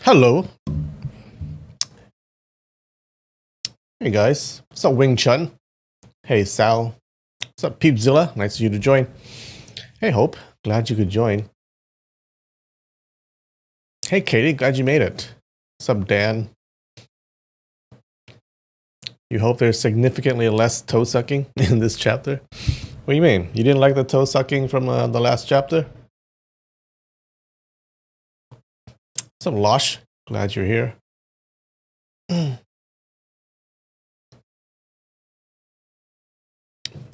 Hello. Hey guys. What's up, Wing Chun? Hey Sal. What's up, Peepzilla? Nice of you to join. Hey Hope. Glad you could join. Hey Katie. Glad you made it. What's up, Dan? You hope there's significantly less toe sucking in this chapter? What do you mean? You didn't like the toe sucking from the last chapter? What's up, Losh? Glad you're here.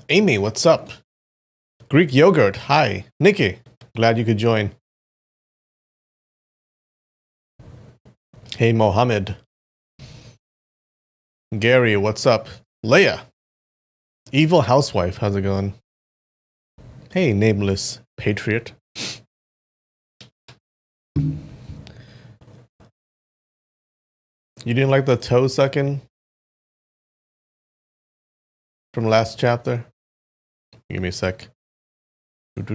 Amy, what's up? Greek yogurt, hi. Nikki, glad you could join. Hey, Mohammed. Gary, what's up? Leia. Evil housewife, how's it going? Hey, nameless patriot. You didn't like the toe sucking from last chapter? Give me a sec. It's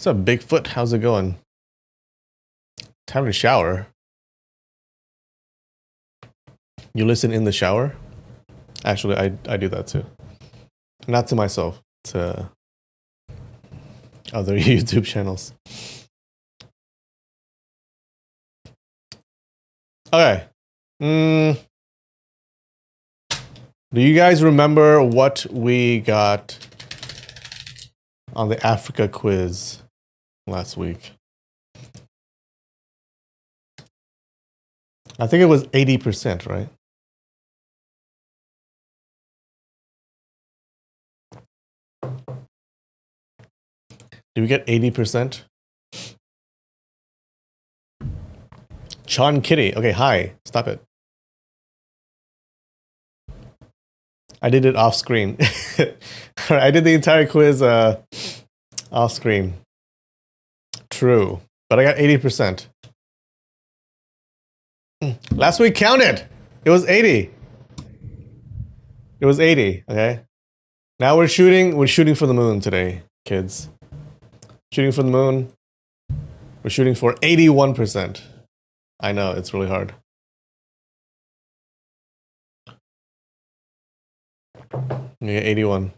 up, Bigfoot? How's it going? Time to shower. You listen in the shower? Actually, I do that too. Not to myself, to other YouTube channels. Okay. Do you guys remember what we got on the Africa quiz last week? I think it was 80%, right? Did we get 80%? Sean Kitty. Okay, hi. Stop it. I did it off screen. I did the entire quiz off screen. True. But I got 80%. Last week counted. It was 80. It was 80, okay? Now we're shooting for the moon today, kids. Shooting for the moon. We're shooting for 81%. I know, it's really hard. Yeah, 81.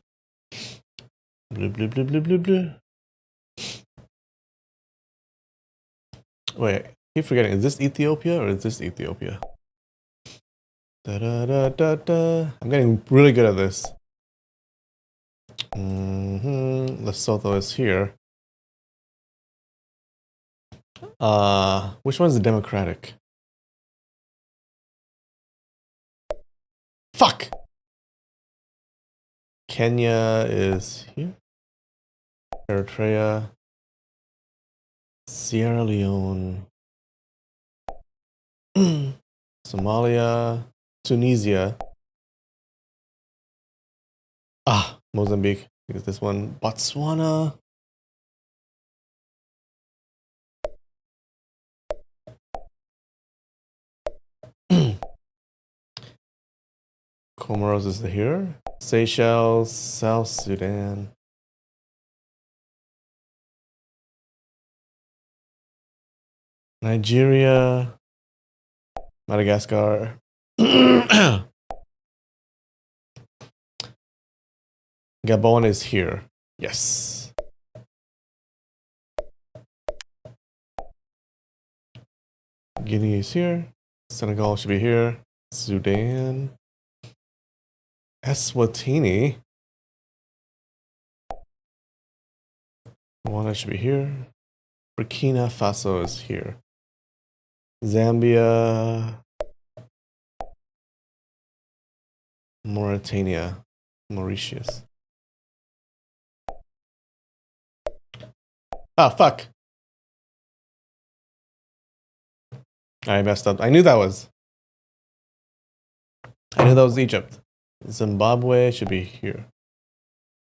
Blue, blue, blue, blue, blue, blue. Wait, I keep forgetting. Is this Ethiopia or is this Ethiopia? Da, da, da, da, da. I'm getting really good at this. Lesotho is here. Which one's the Democratic? Fuck! Kenya is here. Eritrea. Sierra Leone. Somalia. Tunisia. Mozambique. Is this one? Botswana. Comoros is here. Seychelles, South Sudan. Nigeria. Madagascar. Gabon is here. Yes. Guinea is here. Senegal should be here. Sudan. Eswatini. Rwanda should be here. Burkina Faso is here. Zambia. Mauritania. Mauritius. Ah, fuck. I messed up. I knew that was Egypt. Zimbabwe should be here.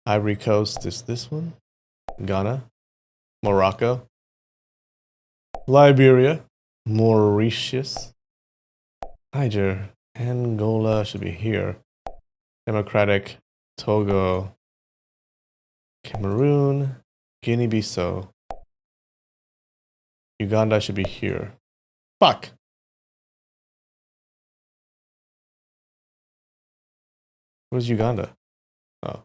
Ivory Coast is this one. Ghana. Morocco. Liberia. Mauritius. Niger. Angola should be here. Democratic Togo. Cameroon, Guinea-Bissau. Uganda should be here. Fuck. Where's Uganda? Oh.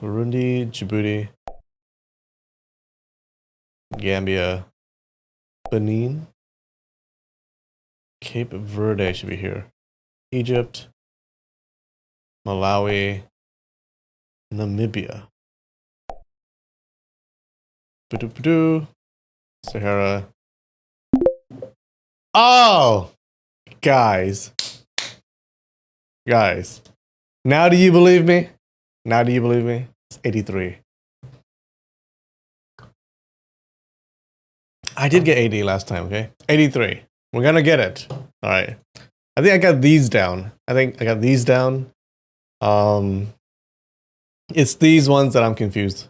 Burundi, Djibouti, Gambia, Benin, Cape Verde should be here. Egypt, Malawi, Namibia. Sahara. Oh! Guys. Guys. Now do you believe me? Now do you believe me? It's 83. I did get 80 last time, okay? 83. We're gonna get it. Alright. I think I got these down. It's these ones that I'm confused.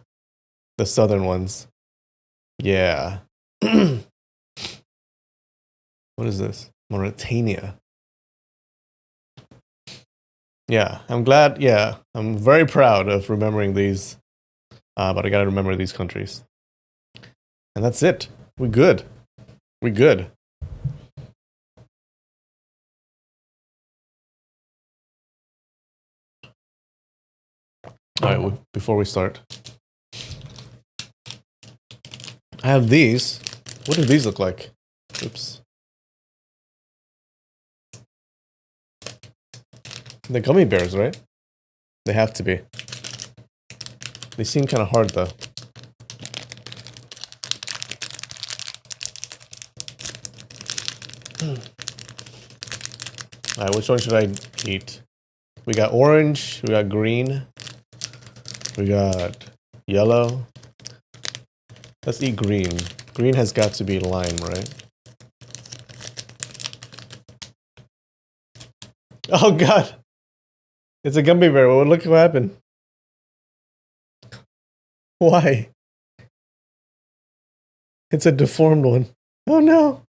The southern ones. Yeah. What is this? Mauritania. Yeah, I'm glad. Yeah, I'm very proud of remembering these. But I gotta remember these countries. And that's it. We're good. We're good. All right, before we start, I have these. What do these look like? Oops. The gummy bears, right? They have to be. They seem kind of hard though. Alright, which one should I eat? We got orange, we got green, we got yellow. Let's eat green. Green has got to be lime, right? Oh god! It's a gummy bear. Well, look what happened. Why? It's a deformed one. Oh no!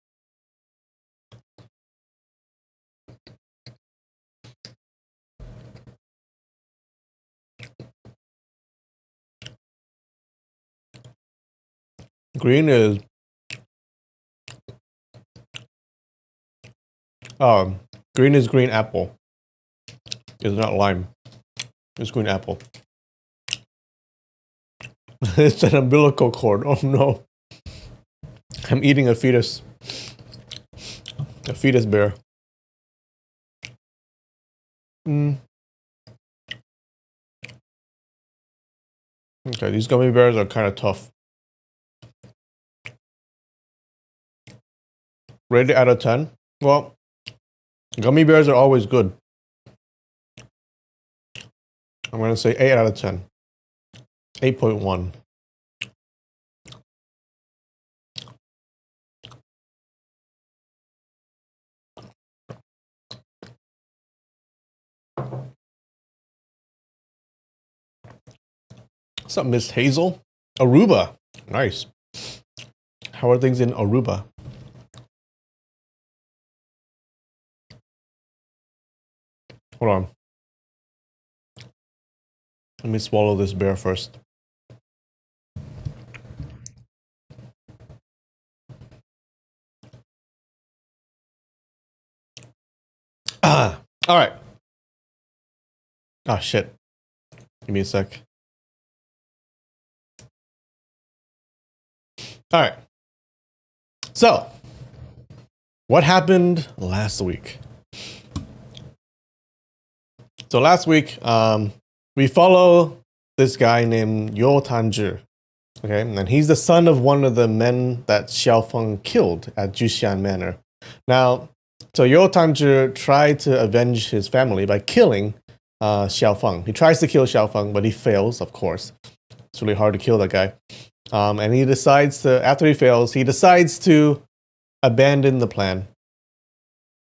Green is... green is green apple. It's not lime. It's green apple. It's an umbilical cord. Oh no. I'm eating a fetus. A fetus bear. Okay, these gummy bears are kind of tough. Rated out of 10? Well, gummy bears are always good. I'm going to say 8 out of 10. 8.1. What's up, Miss Hazel? Aruba. Nice. How are things in Aruba? Hold on. Let me swallow this bear first. All right. Oh, shit. Give me a sec. All right. So, what happened last week? So last week, we follow this guy named Yo Tanzhi. Okay, and he's the son of one of the men that Xiao Feng killed at Juxian Manor. Now, so Yo Tanzhi tried to avenge his family by killing Xiao Feng. He tries to kill Xiao Feng, but he fails, of course. It's really hard to kill that guy. And he decides to, after he fails, he decides to abandon the plan.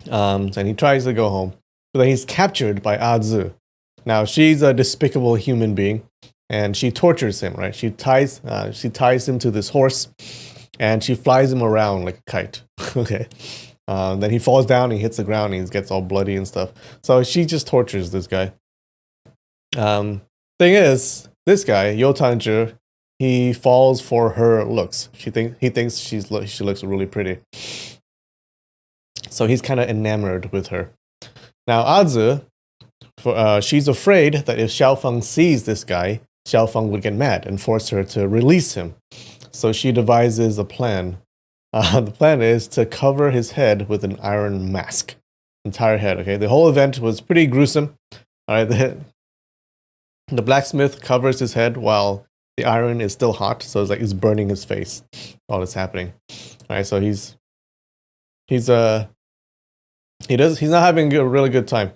And he tries to go home. But then he's captured by Azu. Now, she's a despicable human being, and she tortures him, right? She ties him to this horse, and she flies him around like a kite, okay? Then he falls down, he hits the ground, and he gets all bloody and stuff. So she just tortures this guy. Thing is, this guy, Yotanju, he falls for her looks. He thinks she looks really pretty. So he's kind of enamored with her. Now Azu, she's afraid that if Xiaofeng sees this guy, Xiaofeng would get mad and force her to release him. So she devises a plan. The plan is to cover his head with an iron mask. Entire head, okay? The whole event was pretty gruesome. All right, the blacksmith covers his head while the iron is still hot, so it's like it's burning his face while it's happening. All right, so he's not having a really good time.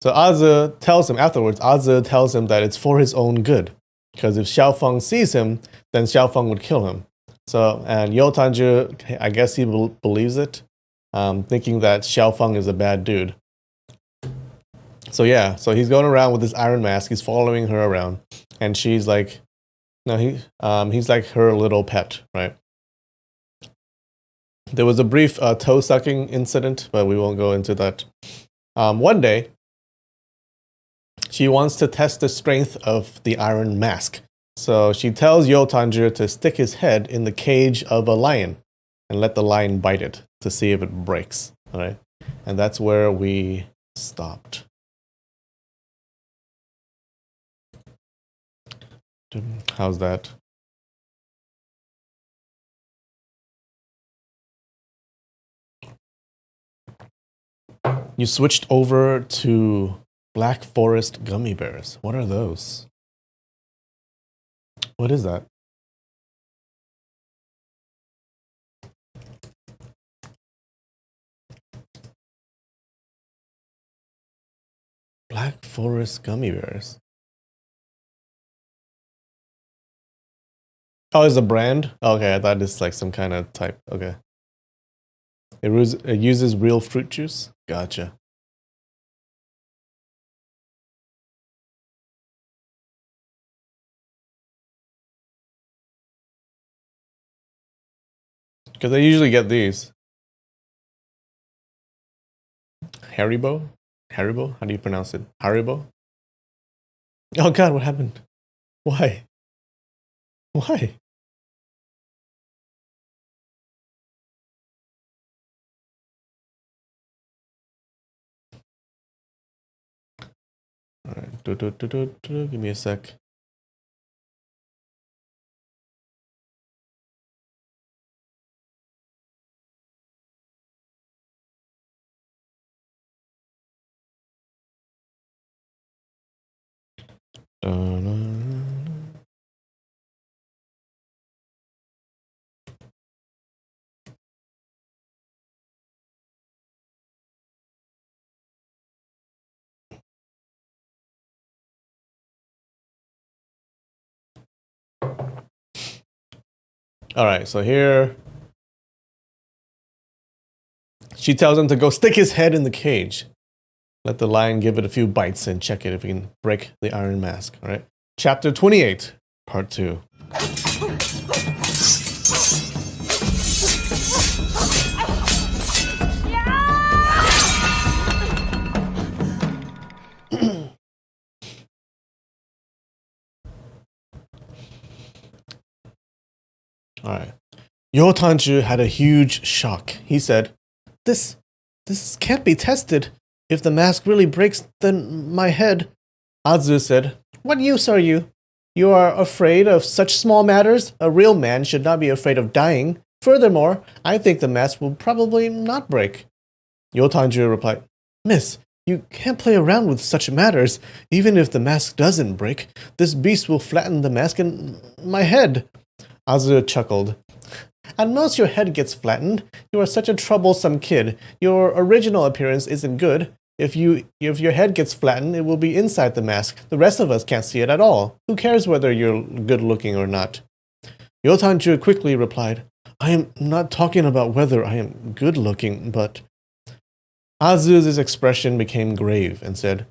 So Azu tells him afterwards. Azu tells him that it's for his own good, because if Xiaofeng sees him, then Xiaofeng would kill him. So and Yotanju, I guess he believes it, thinking that Xiaofeng is a bad dude. So yeah, so he's going around with this iron mask. He's following her around, and she's like, no, he's like her little pet, right? There was a brief toe sucking incident, but we won't go into that. One day, she wants to test the strength of the iron mask. So she tells Yotanju to stick his head in the cage of a lion and let the lion bite it to see if it breaks. All right, and that's where we stopped. How's that? You switched over to Black Forest gummy bears. What are those? What is that? Black Forest gummy bears. Oh, it's a brand? Okay, I thought it's like some kind of type. Okay. It uses real fruit juice? Gotcha. Because I usually get these. Haribo? Haribo? How do you pronounce it? Haribo? Oh god, what happened? Why? Why? Alright, give me a sec. Alright, so here she tells him to go stick his head in the cage. Let the lion give it a few bites and check it if he can break the iron mask. Alright. Chapter 28, Part 2. Alright. Yotanju had a huge shock. He said, This can't be tested. If the mask really breaks, then my head. Azu said, What use are you? You are afraid of such small matters? A real man should not be afraid of dying. Furthermore, I think the mask will probably not break. Yotanju replied, Miss, you can't play around with such matters. Even if the mask doesn't break, this beast will flatten the mask in my head. Azu chuckled. At most your head gets flattened. You are such a troublesome kid. Your original appearance isn't good. If your head gets flattened, it will be inside the mask. The rest of us can't see it at all. Who cares whether you're good looking or not? Yotanju quickly replied, I am not talking about whether I am good looking, but... Azu's expression became grave and said,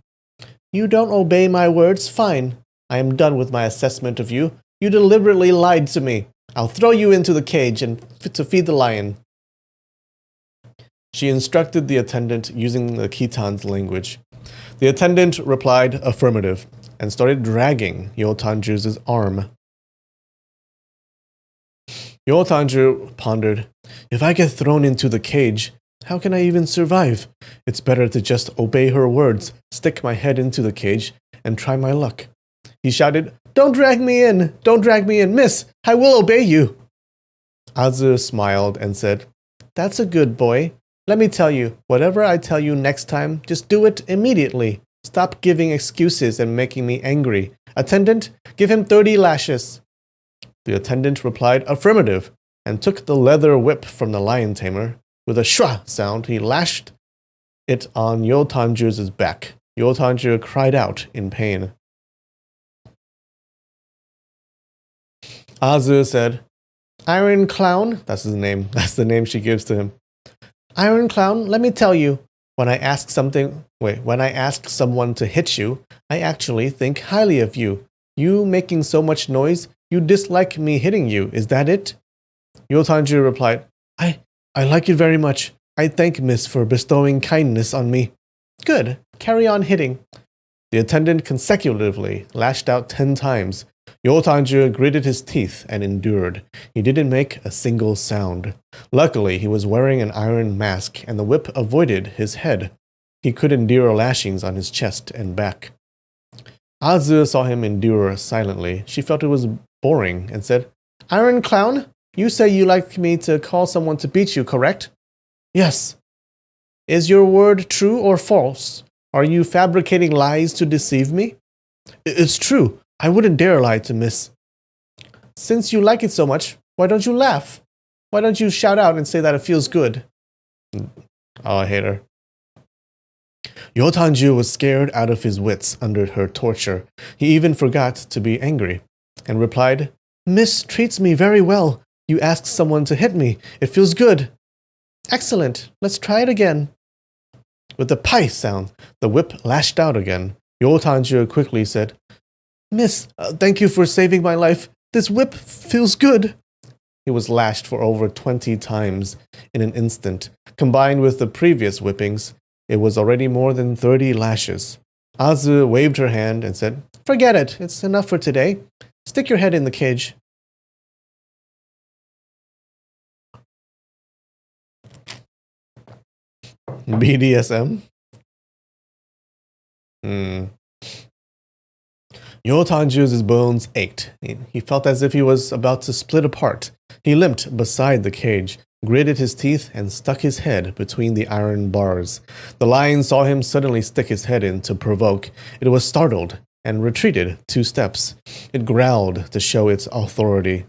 You don't obey my words? Fine. I am done with my assessment of you. You deliberately lied to me. I'll throw you into the cage to feed the lion. She instructed the attendant using the Khitan's language. The attendant replied affirmative. and started dragging Yotanju's arm. Yotanju pondered, if I get thrown into the cage, how can I even survive? It's better to just obey her words, stick my head into the cage, and try my luck. He shouted, don't drag me in! Don't drag me in, miss! I will obey you! Azu smiled and said, that's a good boy. Let me tell you, whatever I tell you next time, just do it immediately. Stop giving excuses and making me angry. Attendant, give him 30 lashes. The attendant replied affirmative and took the leather whip from the lion tamer. With a shwa sound, he lashed it on Yotanju's back. Yotanju cried out in pain. Azu said, Iron Clown, that's his name, that's the name she gives to him. Iron Clown, let me tell you, when I ask someone to hit you, I actually think highly of you. You making so much noise, you dislike me hitting you, is that it? Yotanju replied, I like you very much. I thank Miss for bestowing kindness on me. Good, carry on hitting. The attendant consecutively lashed out 10 times. Yotanju gritted his teeth and endured. He didn't make a single sound. Luckily, he was wearing an iron mask, and the whip avoided his head. He could endure lashings on his chest and back. Azu saw him endure silently. She felt it was boring and said, Iron Clown, you say you like me to call someone to beat you, correct? Yes. Is your word true or false? Are you fabricating lies to deceive me? It's true. I wouldn't dare lie to Miss. Since you like it so much, why don't you laugh? Why don't you shout out and say that it feels good? Oh, I hate her. Yotanju was scared out of his wits under her torture. He even forgot to be angry and replied, Miss treats me very well. You ask someone to hit me. It feels good. Excellent. Let's try it again. With the pai sound, the whip lashed out again. Yotanju quickly said, Miss, thank you for saving my life. This whip feels good. He was lashed for over 20 times in an instant. Combined with the previous whippings, it was already more than 30 lashes. Azu waved her hand and said, Forget it. It's enough for today. Stick your head in the cage. BDSM? Yotanju's bones ached. He felt as if he was about to split apart. He limped beside the cage, gritted his teeth, and stuck his head between the iron bars. The lion saw him suddenly stick his head in to provoke. It was startled and retreated 2 steps. It growled to show its authority.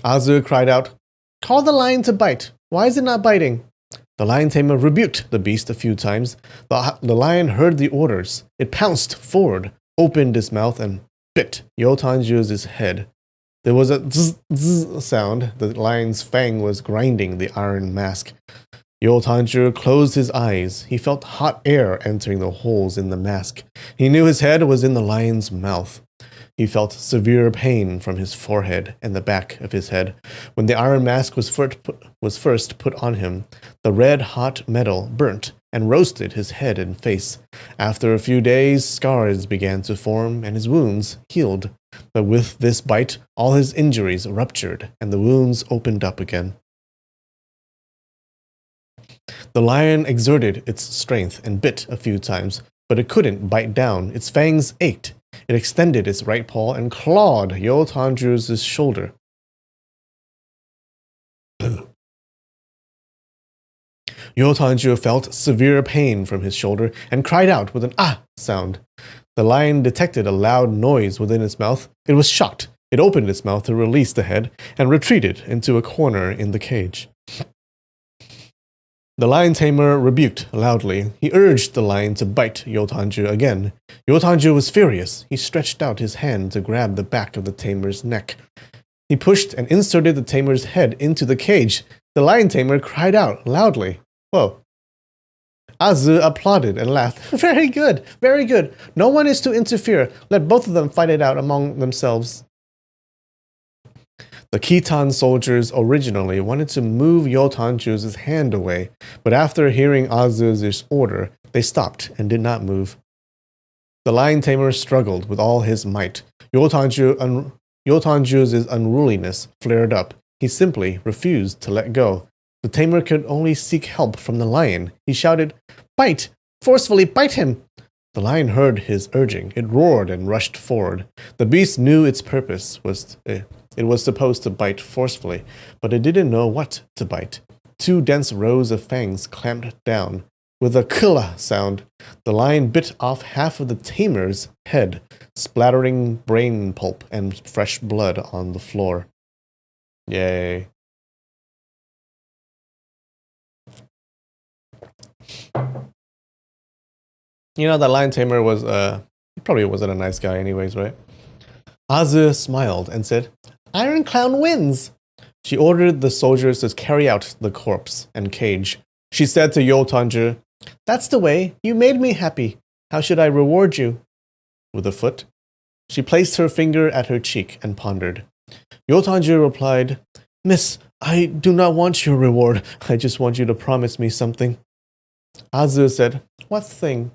Azu cried out, Call the lion to bite. Why is it not biting? The lion tamer rebuked the beast a few times. The lion heard the orders. It pounced forward, opened its mouth, and bit Yotanju's head. There was a zzz, zzz sound. The lion's fang was grinding the iron mask. Yotanju closed his eyes. He felt hot air entering the holes in the mask. He knew his head was in the lion's mouth. He felt severe pain from his forehead and the back of his head. When the iron mask was first put on him, the red-hot metal burnt and roasted his head and face. After a few days, scars began to form and his wounds healed. But with this bite, all his injuries ruptured and the wounds opened up again. The lion exerted its strength and bit a few times, but it couldn't bite down. Its fangs ached. It extended its right paw and clawed Yotanju's shoulder. Yotanju felt severe pain from his shoulder and cried out with an ah sound. The lion detected a loud noise within its mouth. It was shocked. It opened its mouth to release the head and retreated into a corner in the cage. The lion tamer rebuked loudly. He urged the lion to bite Yotanju again. Yotanju was furious. He stretched out his hand to grab the back of the tamer's neck. He pushed and inserted the tamer's head into the cage. The lion tamer cried out loudly. Whoa. Azu applauded and laughed. Very good, very good. No one is to interfere. Let both of them fight it out among themselves. The Khitan soldiers originally wanted to move Yotanju's hand away, but after hearing Azu's order, they stopped and did not move. The lion tamer struggled with all his might. Yotanju's unruliness flared up. He simply refused to let go. The tamer could only seek help from the lion. He shouted, "Bite! Forcefully bite him!" The lion heard his urging. It roared and rushed forward. The beast knew its purpose it was supposed to bite forcefully, but it didn't know what to bite. Two dense rows of fangs clamped down. With a killa sound, the lion bit off half of the tamer's head, splattering brain pulp and fresh blood on the floor. Yay. You know, that lion tamer was, he probably wasn't a nice guy anyways, right? Azu smiled and said, "Iron Clown wins." She ordered the soldiers to carry out the corpse and cage. She said to Yotanju, "That's the way. You made me happy. How should I reward you?" With a foot. She placed her finger at her cheek and pondered. Yotanju replied, "Miss, I do not want your reward. I just want you to promise me something." Azu said, "What thing?"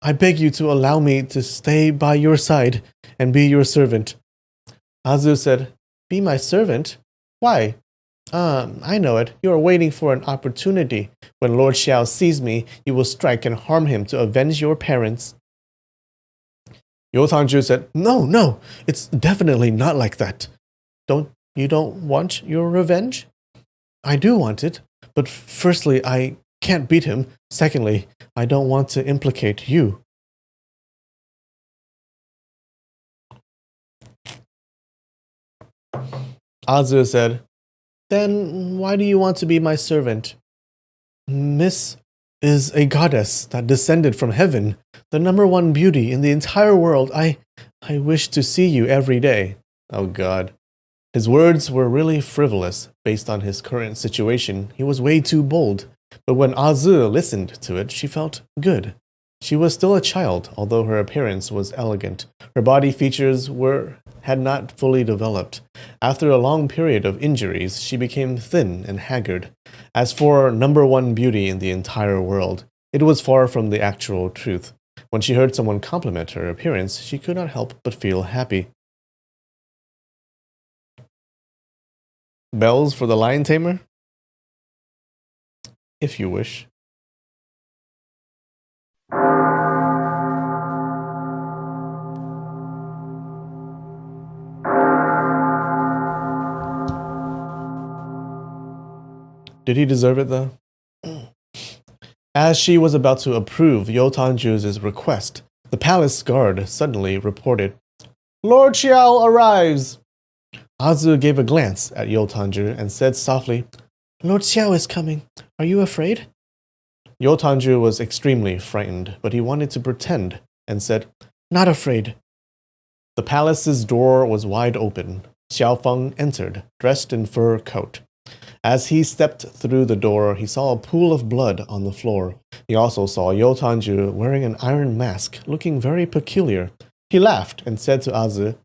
"I beg you to allow me to stay by your side and be your servant." Azu said, "Be my servant? Why?" I know it. You are waiting for an opportunity. When Lord Xiao sees me, you will strike and harm him to avenge your parents." Yotanju said, No, it's definitely not like that." You don't want your revenge?" "I do want it, but firstly, I can't beat him. Secondly, I don't want to implicate you." Azu said, "Then why do you want to be my servant?" "Miss is a goddess that descended from heaven, the #1 beauty in the entire world. I wish to see you every day." Oh God. His words were really frivolous based on his current situation. He was way too bold. But when Azu listened to it, she felt good. She was still a child, although her appearance was elegant. Her body features had not fully developed. After a long period of injuries, she became thin and haggard. As for #1 beauty in the entire world, it was far from the actual truth. When she heard someone compliment her appearance, she could not help but feel happy. Bells for the lion tamer? If you wish. Did he deserve it, though? As she was about to approve Yotanju's request, the palace guard suddenly reported, "Lord Xiao arrives!" Azu gave a glance at Yotanju and said softly, "Lord Xiao is coming. Are you afraid?" Yotanju was extremely frightened, but he wanted to pretend and said, "Not afraid." The palace's door was wide open. Xiaofeng entered, dressed in fur coat. As he stepped through the door, he saw a pool of blood on the floor. He also saw Yotanju wearing an iron mask, looking very peculiar. He laughed and said to Azu,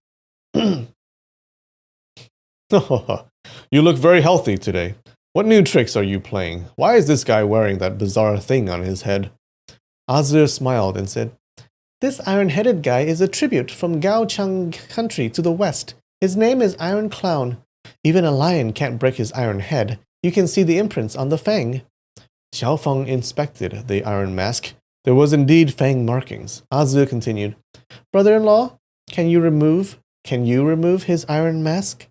"You look very healthy today. What new tricks are you playing? Why is this guy wearing that bizarre thing on his head?" Azu smiled and said, "This iron-headed guy is a tribute from Gaochang country to the west. His name is Iron Clown. Even a lion can't break his iron head. You can see the imprints on the fang." Xiaofeng inspected the iron mask. There was indeed fang markings. Azu continued, "Brother-in-law, can you remove his iron mask?"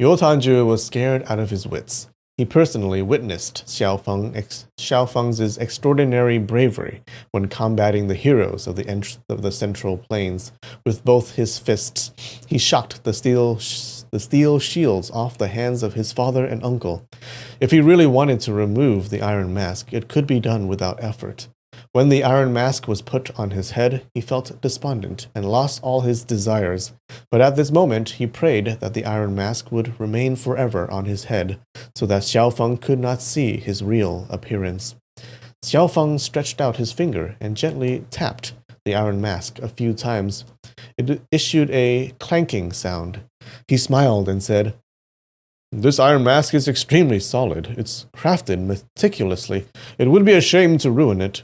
Yotanju was scared out of his wits. He personally witnessed Xiaofeng's extraordinary bravery when combating the heroes of the Central Plains. With both his fists, he shocked the steel shields off the hands of his father and uncle. If he really wanted to remove the iron mask, it could be done without effort. When the iron mask was put on his head, he felt despondent and lost all his desires. But at this moment, he prayed that the iron mask would remain forever on his head, so that Xiaofeng could not see his real appearance. Xiaofeng stretched out his finger and gently tapped the iron mask a few times. It issued a clanking sound. He smiled and said, "This iron mask is extremely solid. It's crafted meticulously. It would be a shame to ruin it."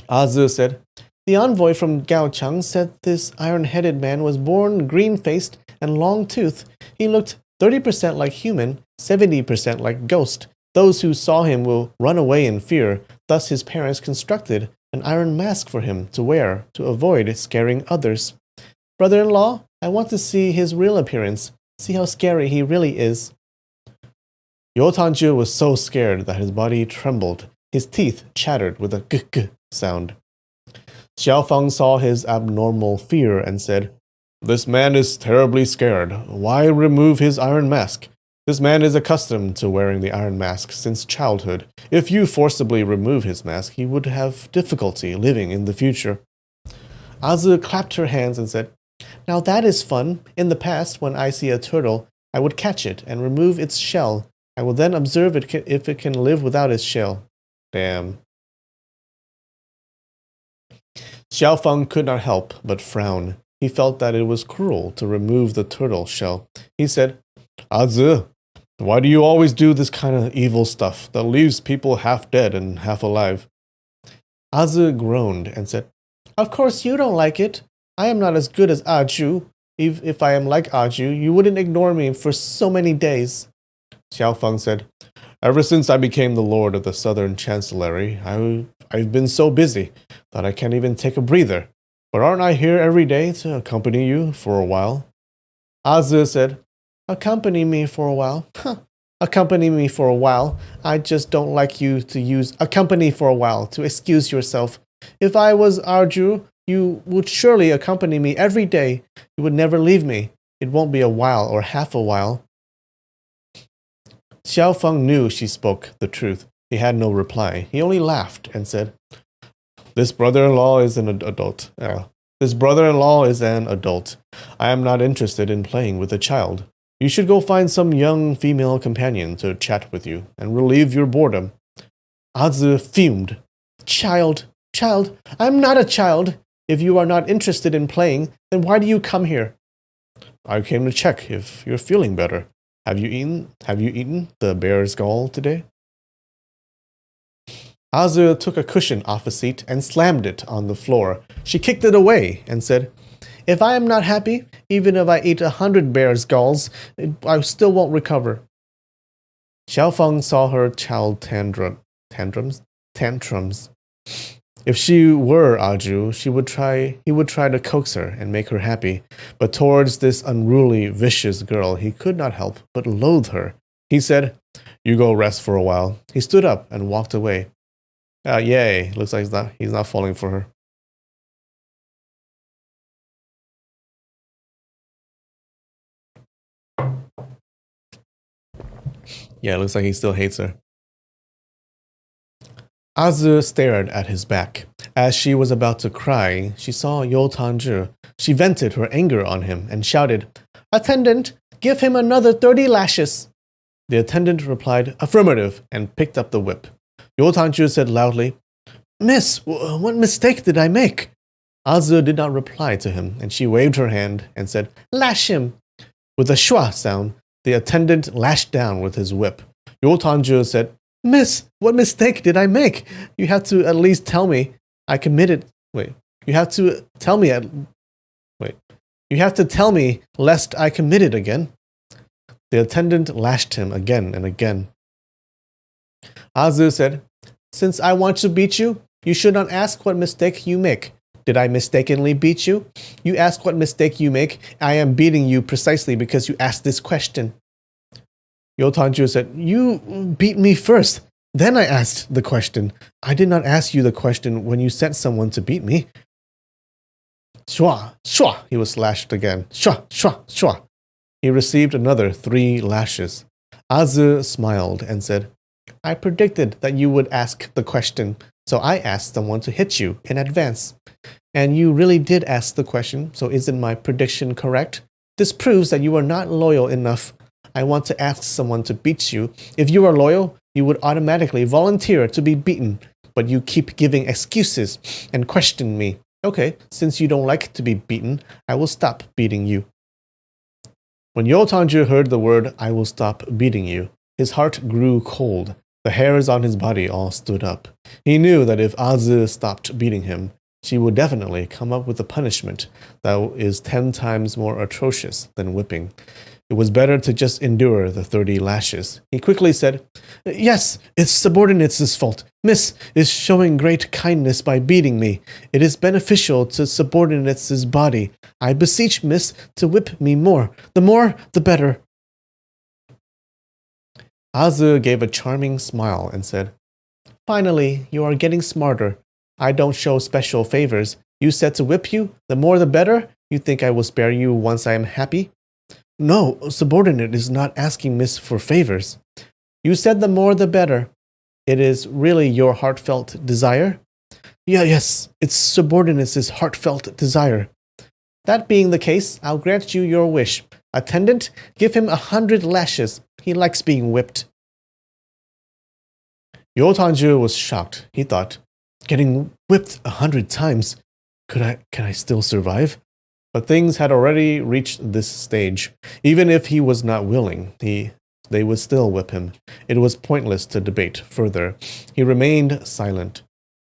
Azu said, "The envoy from Gaochang said this iron-headed man was born green-faced and long-toothed. He looked 30% like human, 70% like ghost. Those who saw him will run away in fear. Thus his parents constructed an iron mask for him to wear to avoid scaring others. Brother-in-law, I want to see his real appearance. See how scary he really is." Yo Tanju was so scared that his body trembled. His teeth chattered with a g sound. Xiao Feng saw his abnormal fear and said, "This man is terribly scared. Why remove his iron mask? This man is accustomed to wearing the iron mask since childhood. If you forcibly remove his mask, he would have difficulty living in the future." Azu clapped her hands and said, "Now that is fun. In the past, when I see a turtle, I would catch it and remove its shell. I will then observe if it can live without its shell." Damn. Xiao Feng could not help but frown. He felt that it was cruel to remove the turtle shell. He said, "Azu, why do you always do this kind of evil stuff that leaves people half dead and half alive?" Azu groaned and said, "Of course you don't like it. I am not as good as Aju. If I am like Aju, you wouldn't ignore me for so many days." Xiao Feng said, "Ever since I became the lord of the Southern Chancellery, I've been so busy that I can't even take a breather. But aren't I here every day to accompany you for a while?" Azu said, "Accompany me for a while? Huh. Accompany me for a while. I just don't like you to use accompany for a while to excuse yourself. If I was Arju, you would surely accompany me every day. You would never leave me. It won't be a while or half a while." Xiao Feng knew she spoke the truth. He had no reply. He only laughed and said, This brother-in-law is an adult. This brother-in-law is an adult. I am not interested in playing with a child. You should go find some young female companion to chat with you and relieve your boredom." Azu fumed. Child, I'm not a child. If you are not interested in playing, then why do you come here?" "I came to check if you're feeling better. Have you eaten the bear's gall today?" Azu took a cushion off a seat and slammed it on the floor. She kicked it away and said, "If I am not happy, even if I eat 100 bear's galls, I still won't recover." Xiao Feng saw her child tantrums. If she were Aju, he would try to coax her and make her happy. But towards this unruly, vicious girl, he could not help but loathe her. He said, "You go rest for a while." He stood up and walked away. Yay, looks like he's not falling for her. Yeah, looks like he still hates her. Azu stared at his back. As she was about to cry, she saw Yo Tanzhi. She vented her anger on him and shouted, "Attendant, give him another 30 lashes." The attendant replied, "Affirmative," and picked up the whip. Yo Tanzhi said loudly, "Miss, what mistake did I make?" Azu did not reply to him, and she waved her hand and said, "Lash him." With a shua sound, the attendant lashed down with his whip. Yo Tanzhi said, "Miss, what mistake did I make? You have to at least tell me I committed. You have to tell me lest I commit it again." The attendant lashed him again and again. Azu said, "Since I want to beat you, you should not ask what mistake you make. Did I mistakenly beat you? You ask what mistake you make. I am beating you precisely because you asked this question." Yo Tanju said, "You beat me first. Then I asked the question. I did not ask you the question when you sent someone to beat me." Shwa, shwa, he was lashed again. Shwa, shwa, shwa. He received another 3 lashes. Azu smiled and said, "I predicted that you would ask the question, so I asked someone to hit you in advance. And you really did ask the question, so isn't my prediction correct? This proves that you are not loyal enough. I want to ask someone to beat you. If you are loyal, you would automatically volunteer to be beaten. but you keep giving excuses and question me. Okay, since you don't like to be beaten, I will stop beating you. When Yo Tanju heard the word, I will stop beating you, his heart grew cold. The hairs on his body all stood up. He knew that if Azu stopped beating him, she would definitely come up with a punishment that is 10 times more atrocious than whipping. It was better to just endure the 30 lashes. He quickly said, Yes, it's subordinates' fault. Miss is showing great kindness by beating me. It is beneficial to subordinates' body. I beseech Miss to whip me more. The more, the better. Azu gave a charming smile and said, Finally, you are getting smarter. I don't show special favors. You said to whip you? The more the better? You think I will spare you once I am happy? No, subordinate is not asking Miss for favors. You said the more the better. It is really your heartfelt desire? Yes, it's subordinate's heartfelt desire. That being the case, I'll grant you your wish. Attendant, give him 100 lashes. He likes being whipped. Yo Tanju was shocked. He thought, getting whipped 100 times? Can I still survive? But things had already reached this stage. Even if he was not willing, they would still whip him. It was pointless to debate further. He remained silent.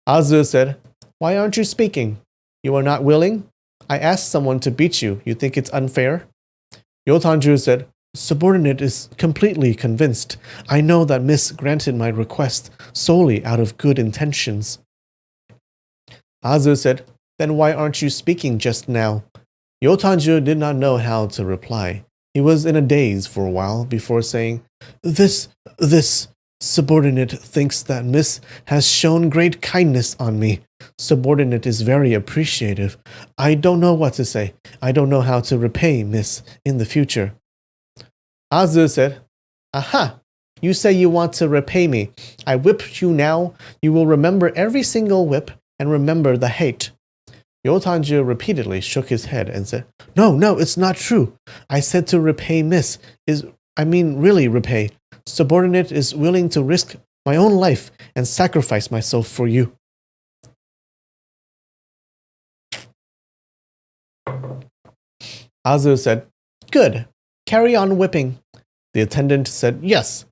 Azu said, Why aren't you speaking? You are not willing? I asked someone to beat you. You think it's unfair? Yo Tanju said, Subordinate is completely convinced. I know that Miss granted my request solely out of good intentions. Azu said, Then why aren't you speaking just now? Yo Tanju did not know how to reply. He was in a daze for a while before saying, This subordinate thinks that Miss has shown great kindness on me. Subordinate is very appreciative. I don't know what to say. I don't know how to repay Miss in the future. Azu said, Aha! You say you want to repay me. I whip you now. You will remember every single whip and remember the hate. Yo Tanju repeatedly shook his head and said, No, it's not true. I said to repay Miss really repay. Subordinate is willing to risk my own life and sacrifice myself for you. Azu said, Good. Carry on whipping. The attendant said, Yes.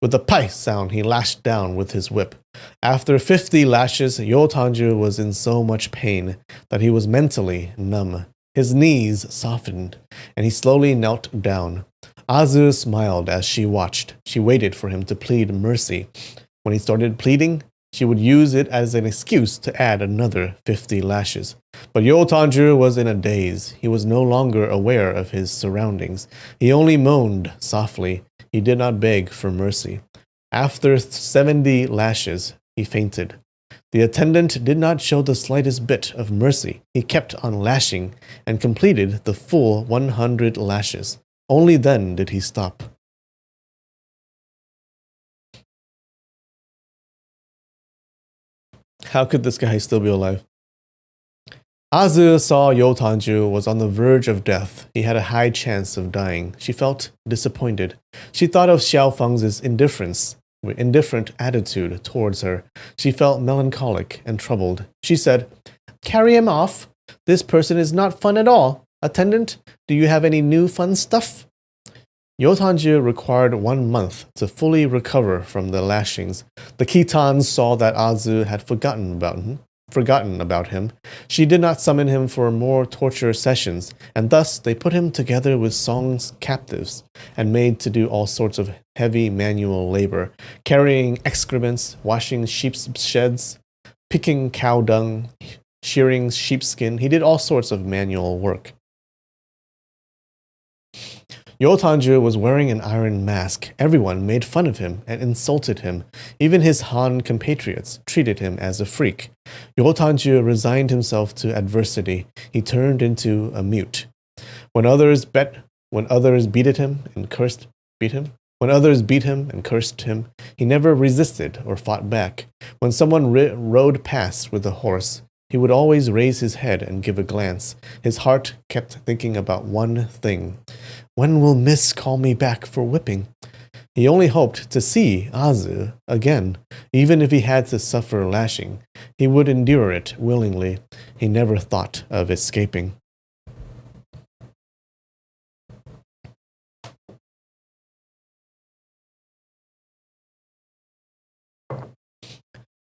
With a pai sound, he lashed down with his whip. After 50 lashes, Yo Tanju was in so much pain that he was mentally numb. His knees softened, and he slowly knelt down. Azu smiled as she watched. She waited for him to plead mercy. When he started pleading, she would use it as an excuse to add another 50 lashes. But Yo Tanju was in a daze. He was no longer aware of his surroundings. He only moaned softly. He did not beg for mercy. After 70 lashes, he fainted. The attendant did not show the slightest bit of mercy. He kept on lashing and completed the full 100 lashes. Only then did he stop. How could this guy still be alive? Azu saw Yo Tanju was on the verge of death. He had a high chance of dying. She felt disappointed. She thought of Xiao Feng's indifferent attitude towards her. She felt melancholic and troubled. She said, Carry him off. This person is not fun at all. Attendant, do you have any new fun stuff? Yo Tanju required 1 month to fully recover from the lashings. The Khitans saw that Azu had forgotten about him. She did not summon him for more torture sessions, and thus they put him together with Song's captives and made to do all sorts of heavy manual labor, carrying excrements, washing sheep's sheds, picking cow dung, shearing sheepskin. He did all sorts of manual work. Yo Tanju was wearing an iron mask. Everyone made fun of him and insulted him. Even his Han compatriots treated him as a freak. Yo Tanju resigned himself to adversity. He turned into a mute. When others beat him and cursed him, he never resisted or fought back. When someone rode past with a horse, he would always raise his head and give a glance. His heart kept thinking about one thing. When will Miss call me back for whipping? He only hoped to see Azu again, even if he had to suffer lashing. He would endure it willingly. He never thought of escaping.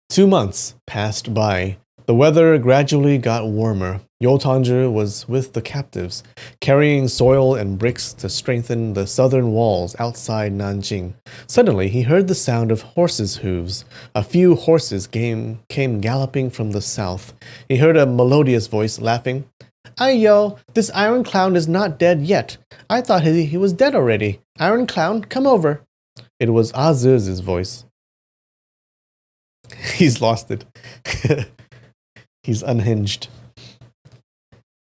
Two months passed by. The weather gradually got warmer. Yotanju was with the captives, carrying soil and bricks to strengthen the southern walls outside Nanjing. Suddenly, he heard the sound of horses' hooves. A few horses came galloping from the south. He heard a melodious voice laughing. Ayo, this Iron Clown is not dead yet. I thought he was dead already. Iron Clown, come over. It was Azuz's voice. He's lost it. He's unhinged.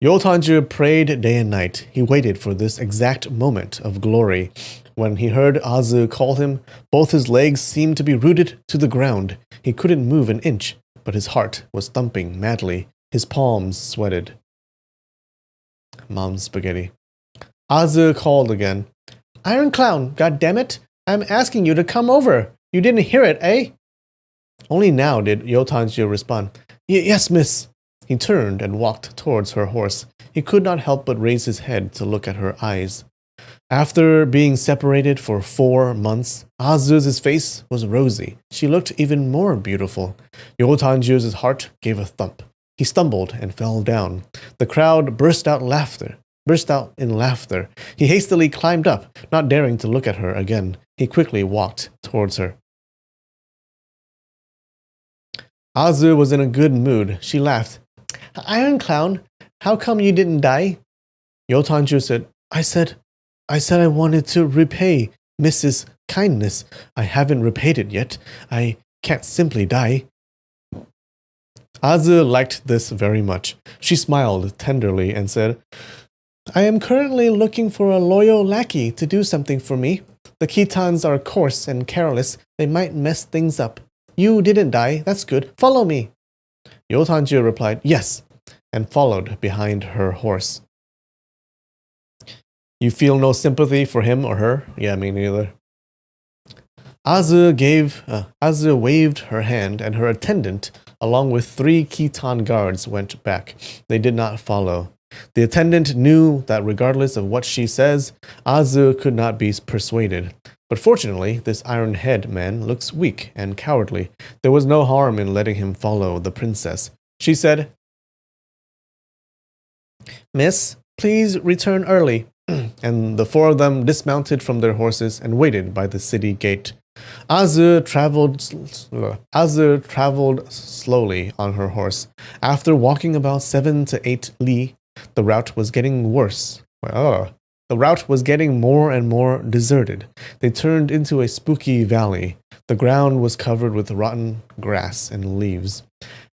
Yotanju prayed day and night. He waited for this exact moment of glory. When he heard Azu call him, both his legs seemed to be rooted to the ground. He couldn't move an inch, but his heart was thumping madly. His palms sweated. Mom's spaghetti. Azu called again. Iron Clown, goddammit! I'm asking you to come over. You didn't hear it, eh? Only now did Yotanju respond. Yes, miss. He turned and walked towards her horse. He could not help but raise his head to look at her eyes. After being separated for 4 months, Azuz's face was rosy. She looked even more beautiful. Yotanju's heart gave a thump. He stumbled and fell down. The crowd burst out in laughter. He hastily climbed up, not daring to look at her again. He quickly walked towards her. Azu was in a good mood. She laughed. Iron Clown, how come you didn't die? Yotanju said, I said I wanted to repay Mrs. Kindness. I haven't repaid it yet. I can't simply die. Azu liked this very much. She smiled tenderly and said, I am currently looking for a loyal lackey to do something for me. The Khitans are coarse and careless. They might mess things up. You didn't die. That's good. Follow me. Yotanju replied, yes, and followed behind her horse. You feel no sympathy for him or her? Yeah, me neither. Azu waved her hand, and her attendant, along with 3 Khitan guards, went back. They did not follow. The attendant knew that regardless of what she says, Azu could not be persuaded. But fortunately, this iron-head man looks weak and cowardly. There was no harm in letting him follow the princess. She said, Miss, please return early. And the 4 of them dismounted from their horses and waited by the city gate. Azu traveled slowly on her horse. After walking about 7 to 8 li, the route was getting worse. The route was getting more and more deserted. They turned into a spooky valley. The ground was covered with rotten grass and leaves.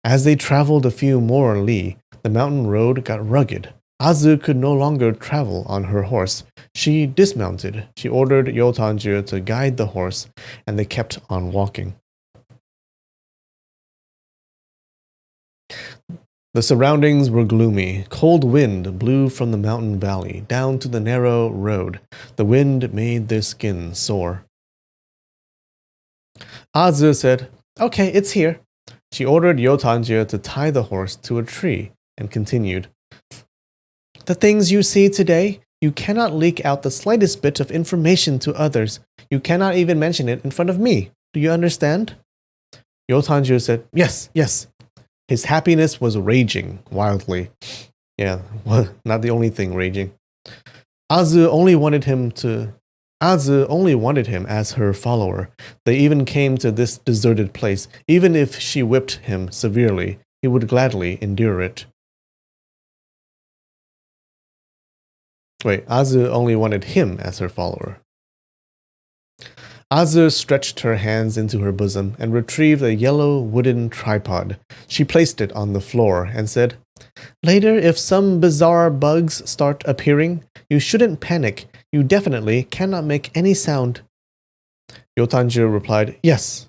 As they traveled a few more li, the mountain road got rugged. Azu could no longer travel on her horse. She dismounted. She ordered Yotanju to guide the horse, and they kept on walking. The surroundings were gloomy. Cold wind blew from the mountain valley down to the narrow road. The wind made their skin sore. Azu said, Okay, it's here. She ordered Yotanju to tie the horse to a tree and continued, The things you see today, you cannot leak out the slightest bit of information to others. You cannot even mention it in front of me. Do you understand? Yotanju said, Yes, yes. His happiness was raging wildly. Yeah, well, not the only thing raging. Azu only wanted him as her follower. They even came to this deserted place. Even if she whipped him severely, he would gladly endure it. Wait, Azu only wanted him as her follower. Azu stretched her hands into her bosom and retrieved a yellow wooden tripod. She placed it on the floor and said, Later, if some bizarre bugs start appearing, you shouldn't panic. You definitely cannot make any sound. Yotanju replied, Yes.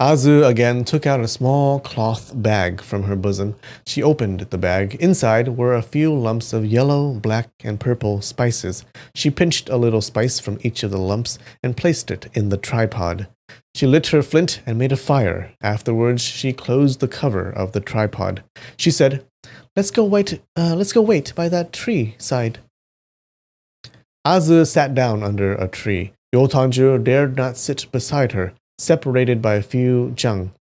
Azu again took out a small cloth bag from her bosom. She opened the bag. Inside were a few lumps of yellow, black, and purple spices. She pinched a little spice from each of the lumps and placed it in the tripod. She lit her flint and made a fire. Afterwards, she closed the cover of the tripod. She said, let's go wait by that tree side." Azu sat down under a tree. Yotanju dared not sit beside her, separated by a few jang.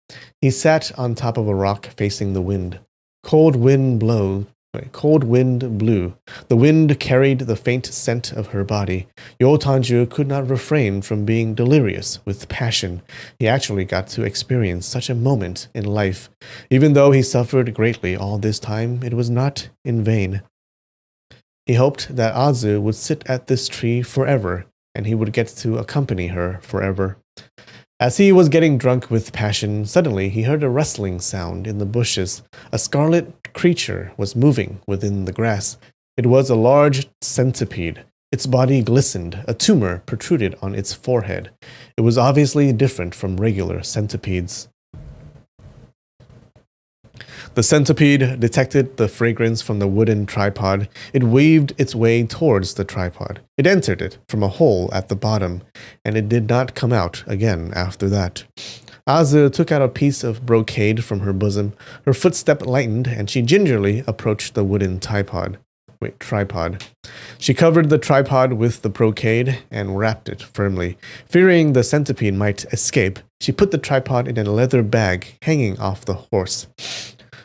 He sat on top of a rock facing the wind. Cold wind blew. The wind carried the faint scent of her body. Yotanju could not refrain from being delirious with passion. He actually got to experience such a moment in life. Even though he suffered greatly all this time, it was not in vain. He hoped that Azu would sit at this tree forever, and he would get to accompany her forever. As he was getting drunk with passion, suddenly he heard a rustling sound in the bushes. A scarlet creature was moving within the grass. It was a large centipede. Its body glistened. A tumor protruded on its forehead. It was obviously different from regular centipedes. The centipede detected the fragrance from the wooden tripod. It weaved its way towards the tripod. It entered it from a hole at the bottom, and it did not come out again after that. Azu took out a piece of brocade from her bosom. Her footstep lightened, and she gingerly approached the wooden tripod. She covered the tripod with the brocade and wrapped it firmly. Fearing the centipede might escape, she put the tripod in a leather bag hanging off the horse.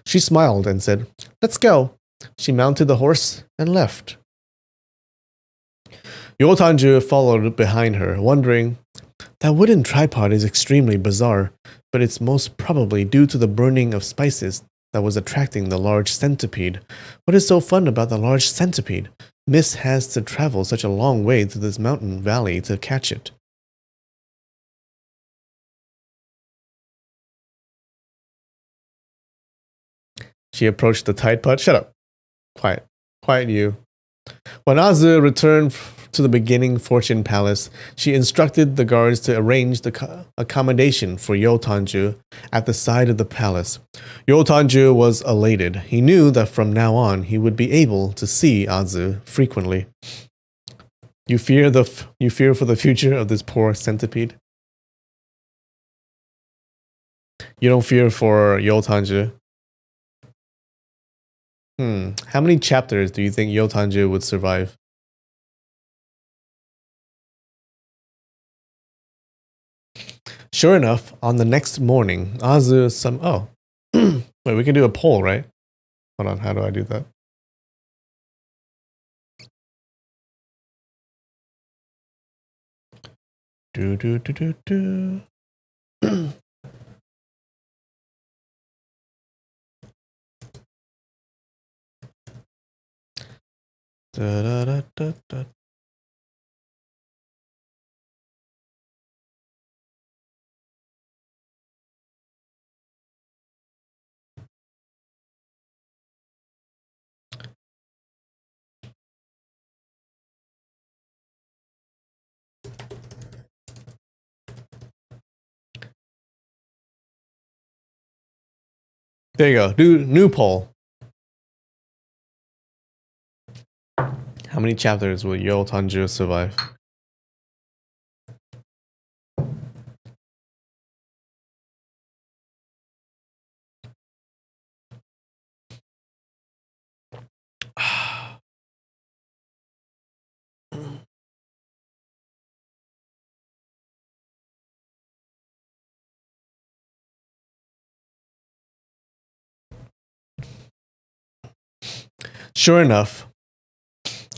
She smiled and said, "Let's go." She mounted the horse and left. Yotanju followed behind her, wondering, "That wooden tripod is extremely bizarre, but it's most probably due to the burning of spices that was attracting the large centipede. What is so fun about the large centipede? Miss has to travel such a long way to this mountain valley to catch it." She approached the tripod. Shut up. Quiet. Quiet you. When Azu returned to the beginning fortune palace, she instructed the guards to arrange the accommodation for Yotanju at the side of the palace. Yotanju was elated. He knew that from now on he would be able to see Azu frequently. You fear for the future of this poor centipede? You don't fear for Yotanju? How many chapters do you think Yotanju would survive? Sure enough, on the next morning, Azu wait, we can do a poll, right? Hold on, how do I do that? Do. Da. There you go. Do new poll. How many chapters will Yotanju survive? Sure enough,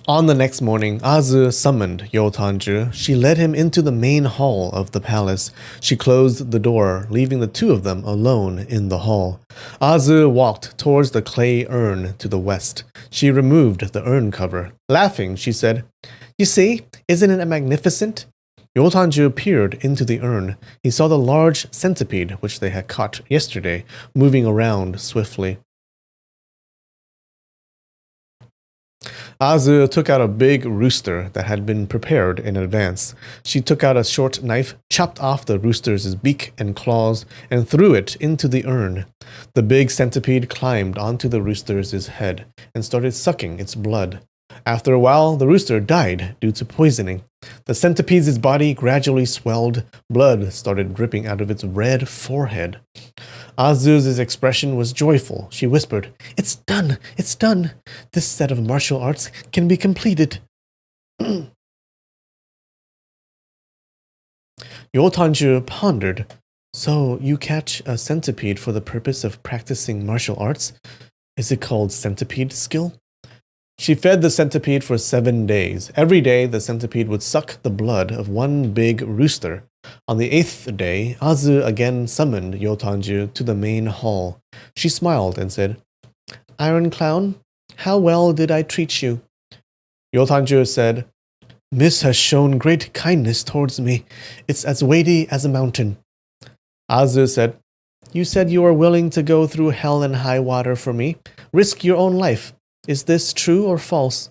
on the next morning, Azu summoned Yotanju. She led him into the main hall of the palace. She closed the door, leaving the two of them alone in the hall. Azu walked towards the clay urn to the west. She removed the urn cover. Laughing, she said, "You see, isn't it magnificent?" Yotanju peered into the urn. He saw the large centipede, which they had caught yesterday, moving around swiftly. Azu took out a big rooster that had been prepared in advance. She took out a short knife, chopped off the rooster's beak and claws, and threw it into the urn. The big centipede climbed onto the rooster's head and started sucking its blood. After a while, the rooster died due to poisoning. The centipede's body gradually swelled. Blood started dripping out of its red forehead. Azu's expression was joyful. She whispered, "It's done! It's done! This set of martial arts can be completed." Yotanju pondered. So you catch a centipede for the purpose of practicing martial arts? Is it called centipede skill? She fed the centipede for 7 days. Every day, the centipede would suck the blood of one big rooster. On the 8th day, Azu again summoned Yotanju to the main hall. She smiled and said, "Iron Clown, how well did I treat you?" Yotanju said, "Miss has shown great kindness towards me. It's as weighty as a mountain." Azu said, "You said you were willing to go through hell and high water for me. Risk your own life. Is this true or false?"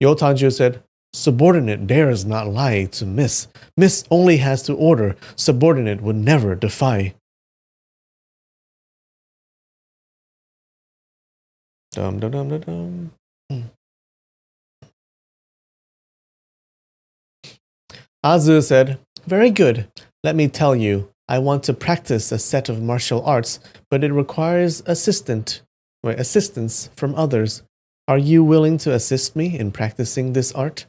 Yotanju said, "Subordinate dares not lie to Miss. Miss only has to order. Subordinate would never defy." Dum dum dum dum dum. Azu said, "Very good. Let me tell you, I want to practice a set of martial arts, but it requires assistance from others. Are you willing to assist me in practicing this art?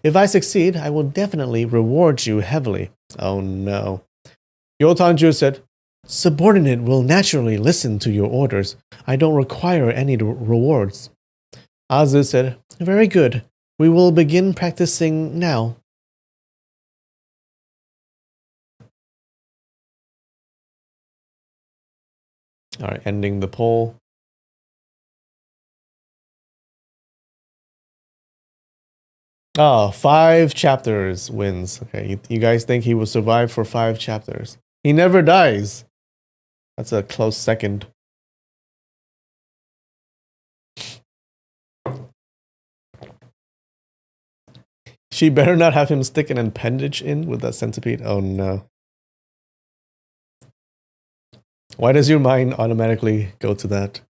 If I succeed, I will definitely reward you heavily." Oh no. Yotanju said, "Subordinate will naturally listen to your orders. I don't require any rewards." Azu said, "Very good. We will begin practicing now." All right, ending the poll. Oh, 5 chapters wins. Okay, you guys think he will survive for 5 chapters? He never dies. That's a close second. She better not have him stick an appendage in with that centipede. Oh no. Why does your mind automatically go to that?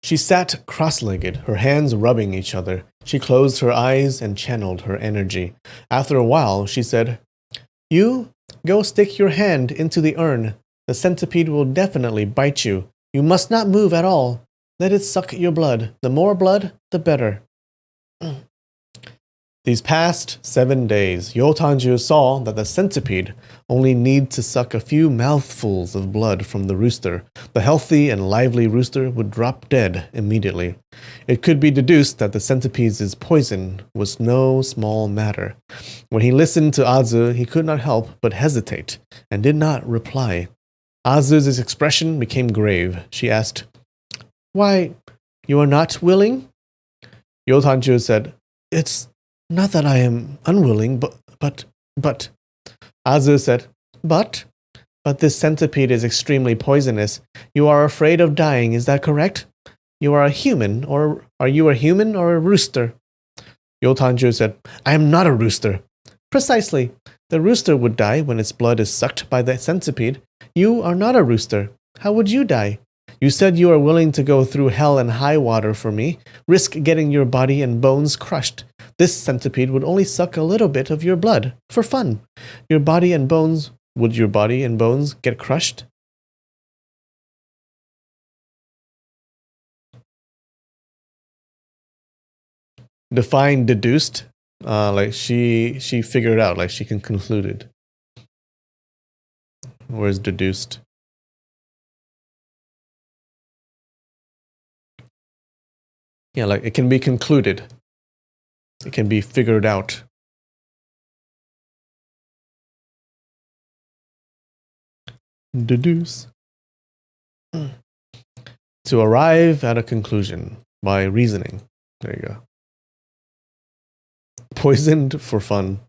She sat cross-legged, her hands rubbing each other. She closed her eyes and channeled her energy. After a while, she said, "You, go stick your hand into the urn. The centipede will definitely bite you. You must not move at all. Let it suck your blood. The more blood, the better." These past 7 days, Yotanju saw that the centipede only needed to suck a few mouthfuls of blood from the rooster. The healthy and lively rooster would drop dead immediately. It could be deduced that the centipede's poison was no small matter. When he listened to Azu, he could not help but hesitate and did not reply. Azu's expression became grave. She asked, "Why, you are not willing?" Yotanju said, "It's not that I am unwilling, but. Azu said, But this centipede is extremely poisonous. You are afraid of dying, is that correct? You are a human, or are you a human or a rooster?" Yotanju said, "I am not a rooster." "Precisely. The rooster would die when its blood is sucked by the centipede. You are not a rooster. How would you die? You said you are willing to go through hell and high water for me, risk getting your body and bones crushed. This centipede would only suck a little bit of your blood, for fun. Would your body and bones get crushed?" Define deduced. Like she figured out, like she can conclude it. Where's deduced? Yeah, like it can be concluded. It can be figured out. Deduce. To arrive at a conclusion by reasoning. There you go. Poisoned for fun.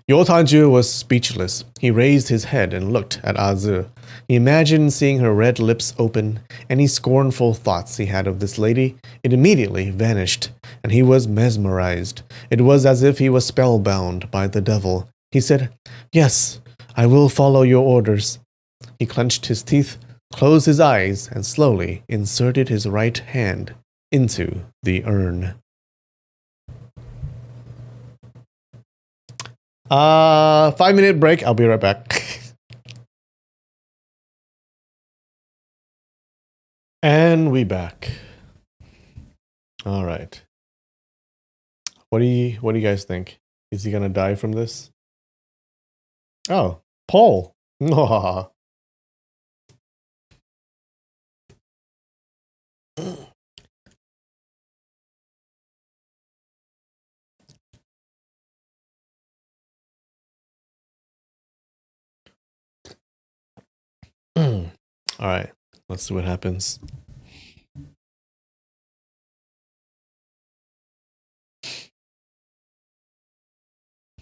Yotanju was speechless. He raised his head and looked at Azu. He imagined seeing her red lips open. Any scornful thoughts he had of this lady, it immediately vanished, and he was mesmerized. It was as if he was spellbound by the devil. He said, "Yes, I will follow your orders." He clenched his teeth, closed his eyes, and slowly inserted his right hand into the urn. 5-minute break. I'll be right back. And we back. All right. What do you guys think? Is he gonna die from this? Oh, Paul. All right. Let's see what happens.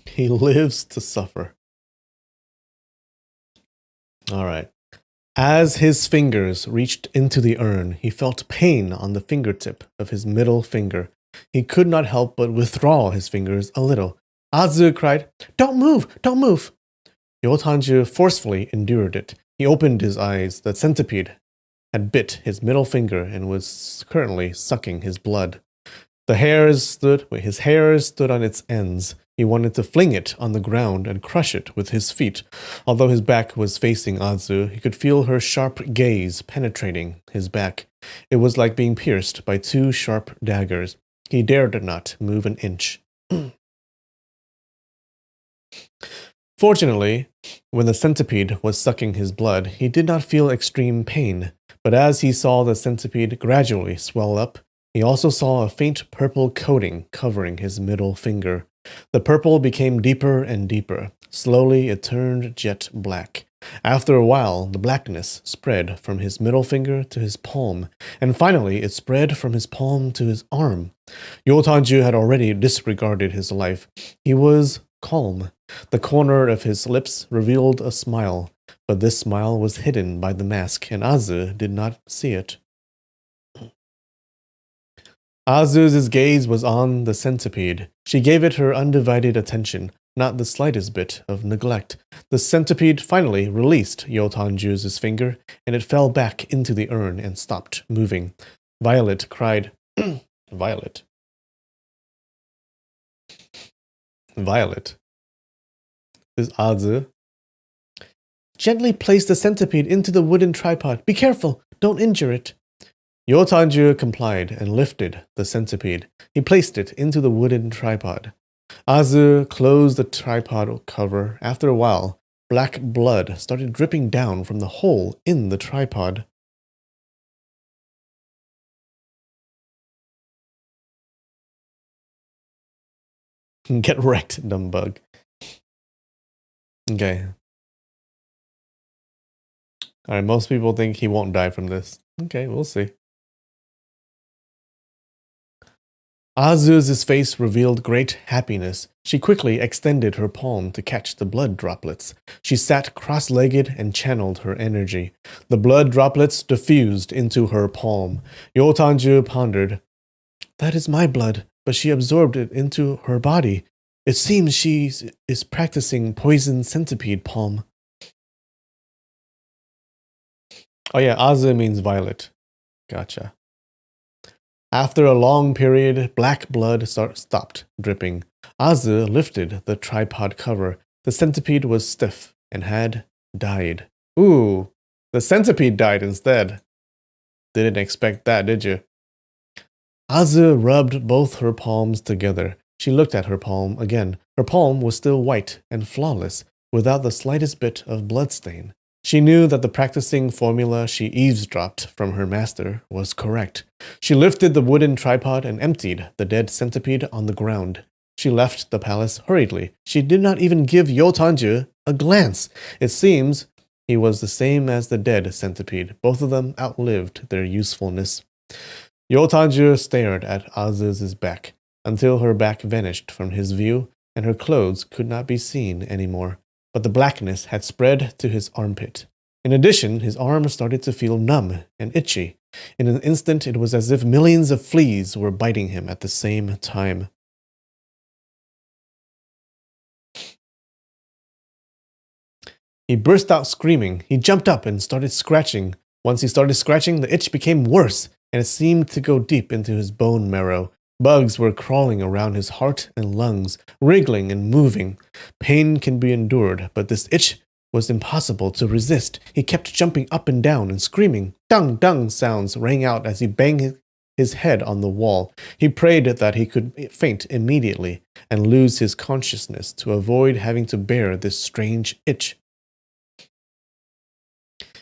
He lives to suffer. All right. As his fingers reached into the urn, he felt pain on the fingertip of his middle finger. He could not help but withdraw his fingers a little. Azu cried, "Don't move! Don't move!" Yotanju forcefully endured it. He opened his eyes. The centipede had bit his middle finger and was currently sucking his blood. His hairs stood on its ends. He wanted to fling it on the ground and crush it with his feet. Although his back was facing Azu, he could feel her sharp gaze penetrating his back. It was like being pierced by 2 sharp daggers. He dared not move an inch. Fortunately, when the centipede was sucking his blood, he did not feel extreme pain. But as he saw the centipede gradually swell up, he also saw a faint purple coating covering his middle finger. The purple became deeper and deeper. Slowly, it turned jet black. After a while, the blackness spread from his middle finger to his palm, and finally it spread from his palm to his arm. Yotanju had already disregarded his life. He was calm. The corner of his lips revealed a smile, but this smile was hidden by the mask, and Azu did not see it. Azu's gaze was on the centipede. She gave it her undivided attention, not the slightest bit of neglect. The centipede finally released Yotanju's finger, and it fell back into the urn and stopped moving. Violet cried, Violet. Violet. This is Azu. Gently place the centipede into the wooden tripod. Be careful, don't injure it. Yotanju complied and lifted the centipede. He placed it into the wooden tripod. Azu closed the tripod cover. After a while, black blood started dripping down from the hole in the tripod. Get wrecked, dumb bug. Okay. Alright, most people think he won't die from this. Okay, we'll see. Azu's face revealed great happiness. She quickly extended her palm to catch the blood droplets. She sat cross-legged and channeled her energy. The blood droplets diffused into her palm. Yotanju pondered. That is my blood, but she absorbed it into her body. It seems she is practicing poison centipede palm. Oh yeah, Azu means violet. Gotcha. After a long period, black blood stopped dripping. Azu lifted the tripod cover. The centipede was stiff and had died. Ooh, the centipede died instead. Didn't expect that, did you? Azu rubbed both her palms together. She looked at her palm again. Her palm was still white and flawless, without the slightest bit of bloodstain. She knew that the practicing formula she eavesdropped from her master was correct. She lifted the wooden tripod and emptied the dead centipede on the ground. She left the palace hurriedly. She did not even give Yotanju a glance. It seems he was the same as the dead centipede. Both of them outlived their usefulness. Yotanju stared at Azu's back until her back vanished from his view. and her clothes could not be seen anymore, but the blackness had spread to his armpit. In addition, his arm started to feel numb and itchy. In an instant, it was as if millions of fleas were biting him at the same time. He burst out screaming. He jumped up and started scratching. Once he started scratching, the itch became worse, and it seemed to go deep into his bone marrow. Bugs were crawling around his heart and lungs, wriggling and moving. Pain can be endured, but this itch was impossible to resist. He kept jumping up and down and screaming. Dung, dung sounds rang out as he banged his head on the wall. He prayed that he could faint immediately and lose his consciousness to avoid having to bear this strange itch.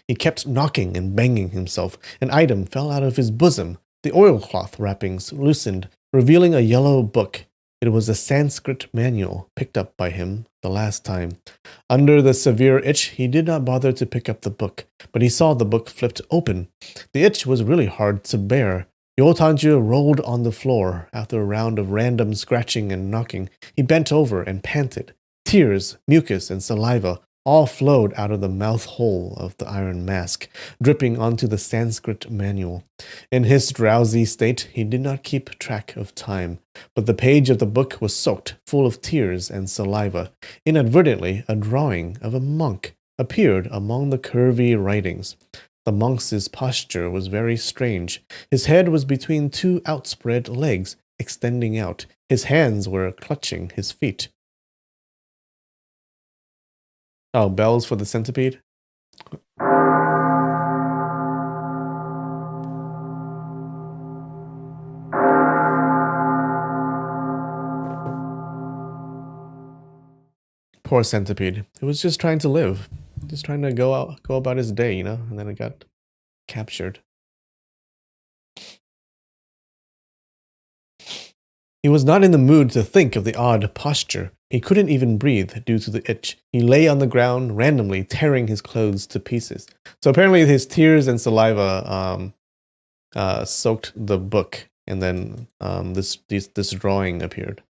He kept knocking and banging himself. An item fell out of his bosom. The oilcloth wrappings loosened, revealing a yellow book. It was a Sanskrit manual picked up by him the last time. Under the severe itch, he did not bother to pick up the book, but he saw the book flipped open. The itch was really hard to bear. Yo Tanju rolled on the floor after a round of random scratching and knocking. He bent over and panted. Tears, mucus, and saliva all flowed out of the mouth hole of the iron mask, dripping onto the Sanskrit manual. In his drowsy state, he did not keep track of time, but the page of the book was soaked, full of tears and saliva. Inadvertently, a drawing of a monk appeared among the curvy writings. The monk's posture was very strange. His head was between two outspread legs, extending out. His hands were clutching his feet. Oh, bells for the centipede? Poor centipede. He was just trying to live. Just trying to go about his day, and then it got captured. He was not in the mood to think of the odd posture. He couldn't even breathe due to the itch. He lay on the ground, randomly tearing his clothes to pieces. So apparently his tears and saliva soaked the book, and then this drawing appeared.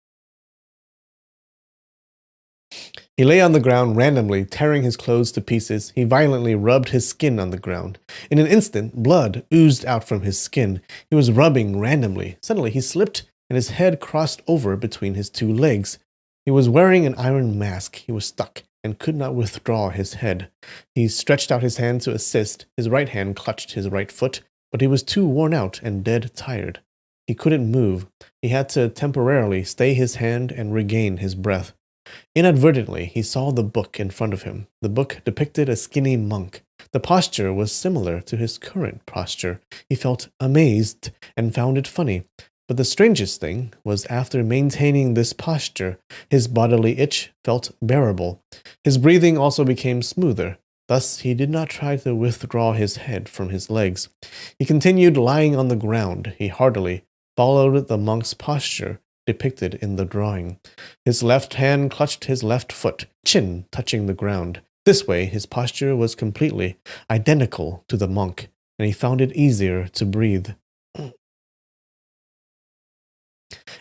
He lay on the ground randomly, tearing his clothes to pieces. He violently rubbed his skin on the ground. In an instant, blood oozed out from his skin. He was rubbing randomly. Suddenly, he slipped, and his head crossed over between his two legs. He was wearing an iron mask. He was stuck and could not withdraw his head. He stretched out his hand to assist. His right hand clutched his right foot, but he was too worn out and dead tired. He couldn't move. He had to temporarily stay his hand and regain his breath. Inadvertently, he saw the book in front of him. The book depicted a skinny monk. The posture was similar to his current posture. He felt amazed and found it funny. But the strangest thing was after maintaining this posture, his bodily itch felt bearable. His breathing also became smoother. Thus, he did not try to withdraw his head from his legs. He continued lying on the ground. He heartily followed the monk's posture depicted in the drawing. His left hand clutched his left foot, chin touching the ground. This way, his posture was completely identical to the monk, and he found it easier to breathe.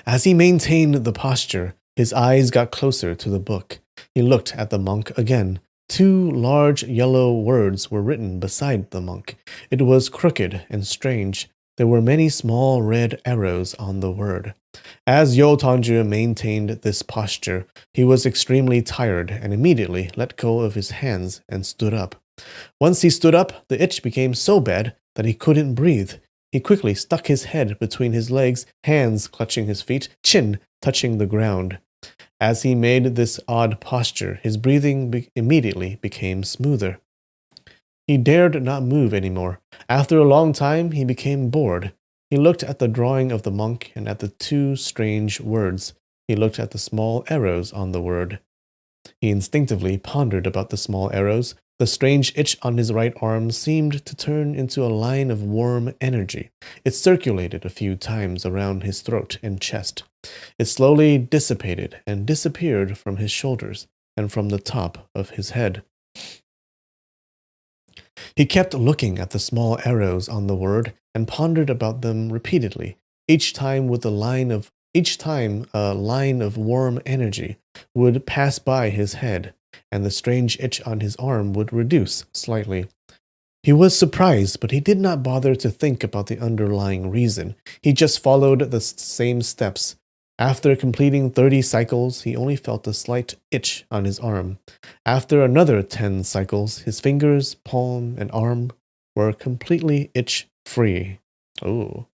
As he maintained the posture, his eyes got closer to the book. He looked at the monk again. Two large yellow words were written beside the monk. It was crooked and strange. There were many small red arrows on the word. As Yo Tanju maintained this posture, he was extremely tired and immediately let go of his hands and stood up. Once he stood up, the itch became so bad that he couldn't breathe. He quickly stuck his head between his legs, hands clutching his feet, chin touching the ground. As he made this odd posture, his breathing immediately became smoother. He dared not move anymore. After a long time, he became bored. He looked at the drawing of the monk and at the two strange words. He looked at the small arrows on the word. He instinctively pondered about the small arrows. The strange itch on his right arm seemed to turn into a line of warm energy. It circulated a few times around his throat and chest. It slowly dissipated and disappeared from his shoulders and from the top of his head. He kept looking at the small arrows on the word and pondered about them repeatedly, each time with a line of Each time, a line of warm energy would pass by his head, and the strange itch on his arm would reduce slightly. He was surprised, but he did not bother to think about the underlying reason. He just followed the same steps. After completing 30 cycles, he only felt a slight itch on his arm. After another 10 cycles, his fingers, palm, and arm were completely itch-free. Oh.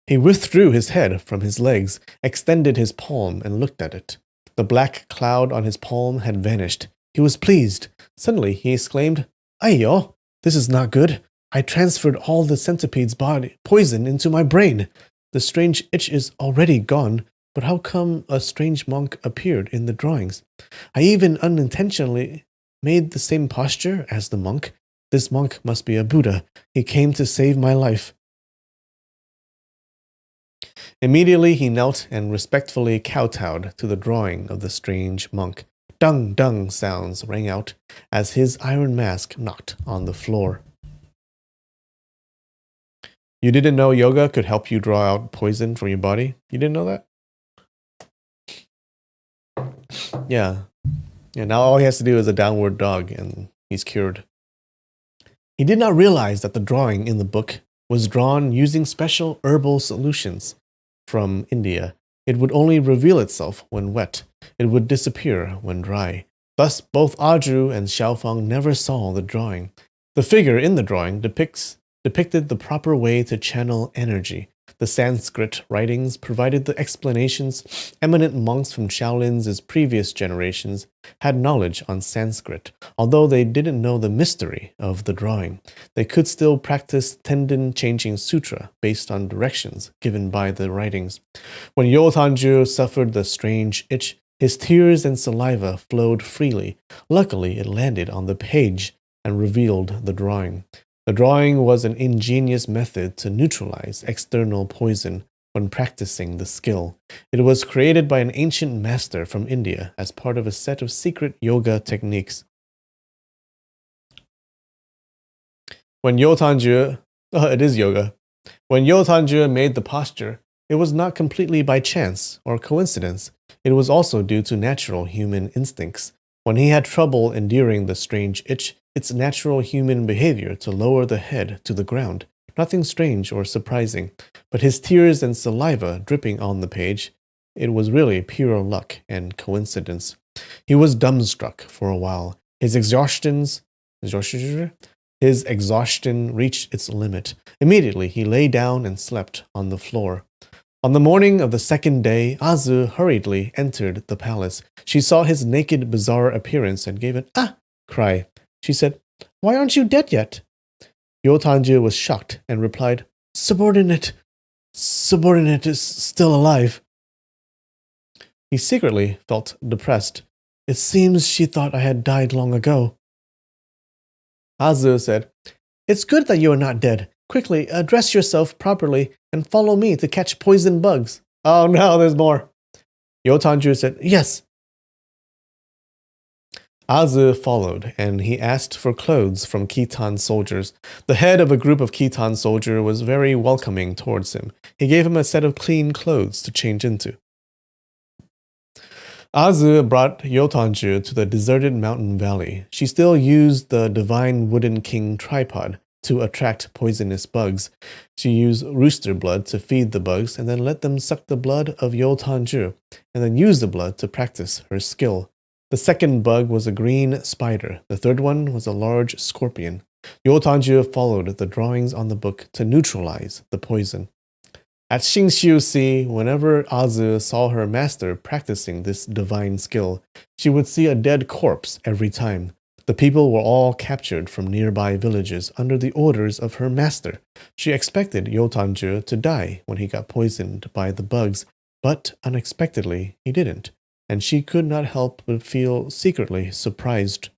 He withdrew his head from his legs, extended his palm, and looked at it. The black cloud on his palm had vanished. He was pleased. Suddenly, he exclaimed, "Aiyo, this is not good. I transferred all the centipede's body poison into my brain. The strange itch is already gone, but how come a strange monk appeared in the drawings? I even unintentionally made the same posture as the monk. This monk must be a Buddha. He came to save my life." Immediately he knelt and respectfully kowtowed to the drawing of the strange monk. Dung dung sounds rang out as his iron mask knocked on the floor. You didn't know yoga could help you draw out poison from your body? You didn't know that? Yeah. Yeah, now all he has to do is a downward dog and he's cured. He did not realize that the drawing in the book was drawn using special herbal solutions from India. It would only reveal itself when wet. It would disappear when dry. Thus, both Aju and Xiaofang never saw the drawing. The figure in the drawing depicted the proper way to channel energy. The Sanskrit writings provided the explanations. Eminent monks from Shaolin's previous generations had knowledge on Sanskrit. Although they didn't know the mystery of the drawing, they could still practice tendon changing sutra based on directions given by the writings. When Yo Tanju suffered the strange itch, his tears and saliva flowed freely. Luckily, it landed on the page and revealed the drawing. The drawing was an ingenious method to neutralize external poison when practicing the skill. It was created by an ancient master from India as part of a set of secret yoga techniques. When Yo Tanju, it is yoga. When Yo Tanju made the posture, it was not completely by chance or coincidence. It was also due to natural human instincts. When he had trouble enduring the strange itch, it's natural human behavior to lower the head to the ground. Nothing strange or surprising, but his tears and saliva dripping on the page, it was really pure luck and coincidence. He was dumbstruck for a while. His exhaustion reached its limit. Immediately, he lay down and slept on the floor. On the morning of the second day, Azu hurriedly entered the palace. She saw his naked, bizarre appearance and gave an "ah" cry. She said, "Why aren't you dead yet?" Yo Tanju was shocked and replied, Subordinate is still alive." He secretly felt depressed. "It seems she thought I had died long ago." Azu said, "It's good that you are not dead. Quickly, dress yourself properly and follow me to catch poison bugs." Oh no, there's more. Yo Tanju said, "Yes." Azu followed, and he asked for clothes from Khitan soldiers. The head of a group of Khitan soldiers was very welcoming towards him. He gave him a set of clean clothes to change into. Azu brought Yo Tanju to the deserted mountain valley. She still used the divine wooden king tripod to attract poisonous bugs. She used rooster blood to feed the bugs and then let them suck the blood of Yo Tanju and then use the blood to practice her skill. The second bug was a green spider. The third one was a large scorpion. Yo Tanju followed the drawings on the book to neutralize the poison. At Xingxiu Si, whenever Azu saw her master practicing this divine skill, she would see a dead corpse every time. The people were all captured from nearby villages under the orders of her master. She expected Yo Tanju to die when he got poisoned by the bugs, but unexpectedly he didn't, and she could not help but feel secretly surprised.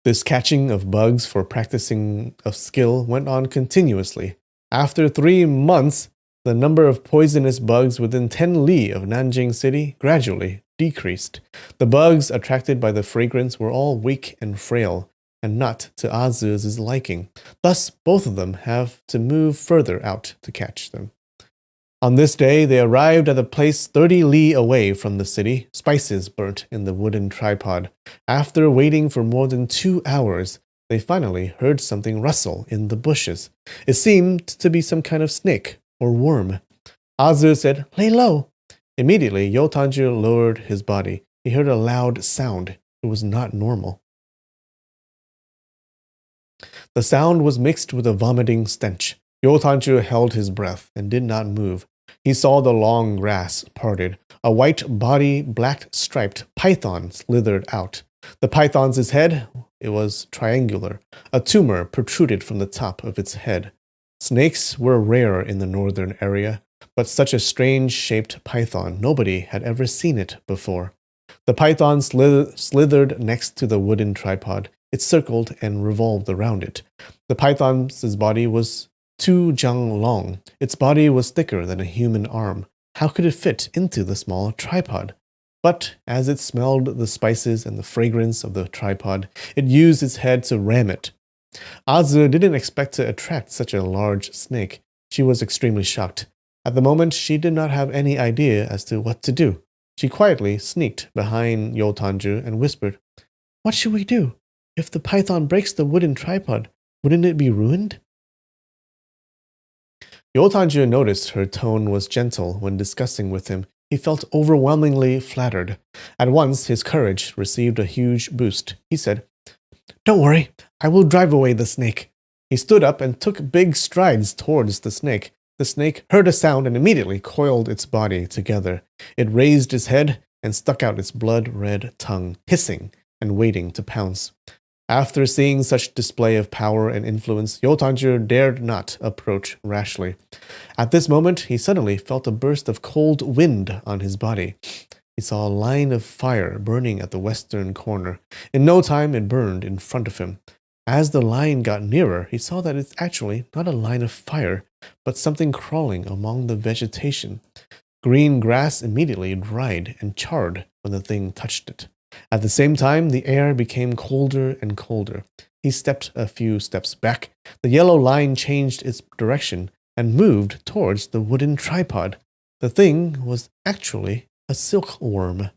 This catching of bugs for practicing a skill went on continuously. After 3 months, the number of poisonous bugs within 10 li of Nanjing City gradually decreased. The bugs attracted by the fragrance were all weak and frail. and not to Azu's liking. Thus, both of them have to move further out to catch them. On this day, they arrived at a place 30 li away from the city, spices burnt in the wooden tripod. After waiting for more than 2 hours, they finally heard something rustle in the bushes. It seemed to be some kind of snake or worm. Azu said, "Lay low." Immediately, Yotanju lowered his body. He heard a loud sound. It was not normal. The sound was mixed with a vomiting stench. Yotanju held his breath and did not move. He saw the long grass parted. A white body, black striped python slithered out. The python's head, it was triangular. A tumor protruded from the top of its head. Snakes were rare in the northern area, but such a strange-shaped python, nobody had ever seen it before. The python slithered next to the wooden tripod. It circled and revolved around it. The python's body was 2 jang long. Its body was thicker than a human arm. How could it fit into the small tripod? But as it smelled the spices and the fragrance of the tripod, it used its head to ram it. Azu didn't expect to attract such a large snake. She was extremely shocked. At the moment, she did not have any idea as to what to do. She quietly sneaked behind Yotanju and whispered, "What should we do? If the python breaks the wooden tripod, wouldn't it be ruined?" Yotanju noticed her tone was gentle when discussing with him. He felt overwhelmingly flattered. At once, his courage received a huge boost. He said, "Don't worry, I will drive away the snake." He stood up and took big strides towards the snake. The snake heard a sound and immediately coiled its body together. It raised its head and stuck out its blood-red tongue, hissing and waiting to pounce. After seeing such display of power and influence, Yotanju dared not approach rashly. At this moment, he suddenly felt a burst of cold wind on his body. He saw a line of fire burning at the western corner. In no time, it burned in front of him. As the line got nearer, he saw that it's actually not a line of fire, but something crawling among the vegetation. Green grass immediately dried and charred when the thing touched it. At the same time, the air became colder and colder. He stepped a few steps back. The yellow line changed its direction and moved towards the wooden tripod. The thing was actually a silkworm.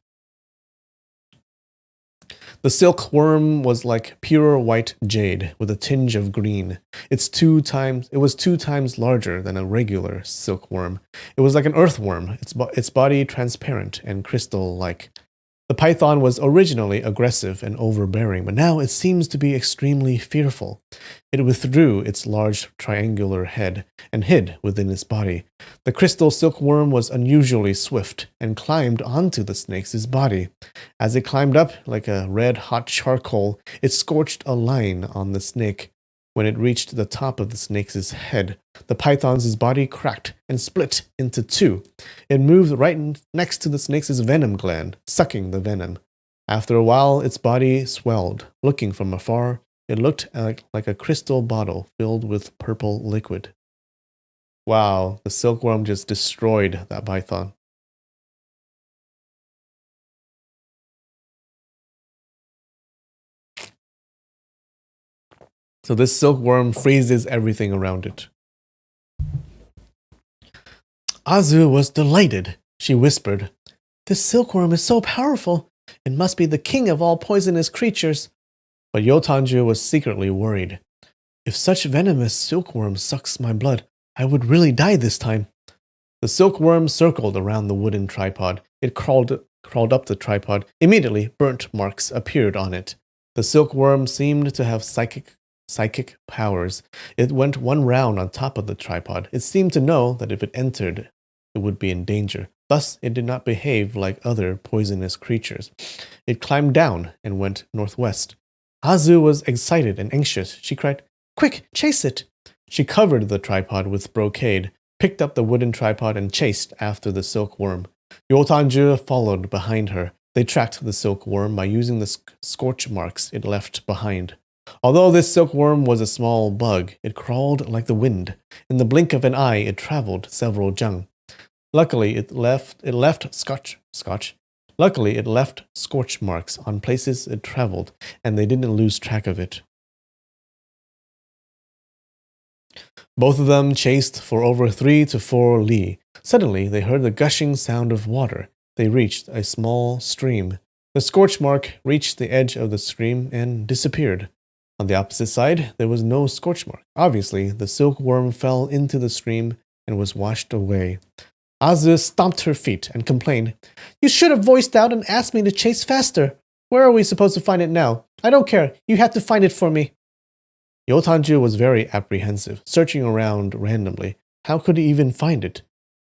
The silkworm was like pure white jade with a tinge of green. It was 2 times larger than a regular silkworm. It was like an earthworm, its body transparent and crystal-like. The python was originally aggressive and overbearing, but now it seems to be extremely fearful. It withdrew its large triangular head and hid within its body. The crystal silkworm was unusually swift and climbed onto the snake's body. As it climbed up like a red-hot charcoal, it scorched a line on the snake. When it reached the top of the snake's head, the python's body cracked and split into 2. It moved right next to the snake's venom gland, sucking the venom. After a while, its body swelled. Looking from afar, it looked like a crystal bottle filled with purple liquid. Wow, the silkworm just destroyed that python. So this silkworm freezes everything around it. Azu was delighted. She whispered, "This silkworm is so powerful. It must be the king of all poisonous creatures." But Yotanju was secretly worried. If such venomous silkworm sucks my blood, I would really die this time. The silkworm circled around the wooden tripod. It crawled up the tripod. Immediately, burnt marks appeared on it. The silkworm seemed to have psychic powers. It went 1 round on top of the tripod. It seemed to know that if it entered, it would be in danger. Thus, it did not behave like other poisonous creatures. It climbed down and went northwest. Azu was excited and anxious. She cried, "Quick, chase it!" She covered the tripod with brocade, picked up the wooden tripod, and chased after the silkworm. Yotanju followed behind her. They tracked the silkworm by using the scorch marks it left behind. Although this silkworm was a small bug, it crawled like the wind. In the blink of an eye, it traveled several jang. Luckily, it left scorch marks on places it traveled, and they didn't lose track of it. Both of them chased for over 3 to 4 li. Suddenly, they heard the gushing sound of water. They reached a small stream. The scorch mark reached the edge of the stream and disappeared. On the opposite side, there was no scorch mark. Obviously, the silkworm fell into the stream and was washed away. Azu stomped her feet and complained, "You should have voiced out and asked me to chase faster. Where are we supposed to find it now? I don't care. You have to find it for me." Yotanju was very apprehensive, searching around randomly. How could he even find it?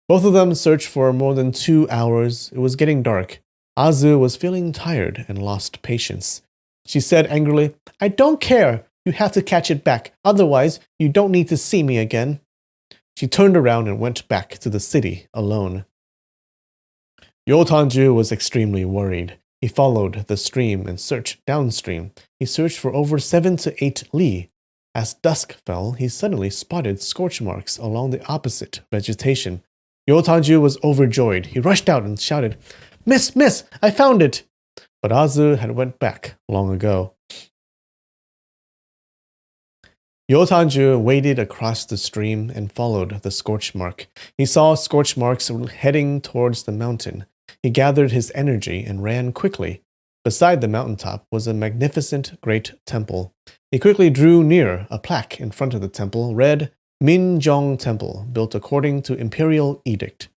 Both of them searched for more than 2 hours. It was getting dark. Azu was feeling tired and lost patience. She said angrily, "I don't care. You have to catch it back. Otherwise, you don't need to see me again." She turned around and went back to the city alone. Yotanju was extremely worried. He followed the stream and searched downstream. He searched for over 7 to 8 li. As dusk fell, he suddenly spotted scorch marks along the opposite vegetation. Yotanju was overjoyed. He rushed out and shouted, "Miss, miss, I found it!" But Azu had went back long ago. Yotanju waded across the stream and followed the scorch mark. He saw scorch marks heading towards the mountain. He gathered his energy and ran quickly. Beside the mountaintop was a magnificent great temple. He quickly drew near. A plaque in front of the temple read, "Minjong Temple, built according to imperial edict."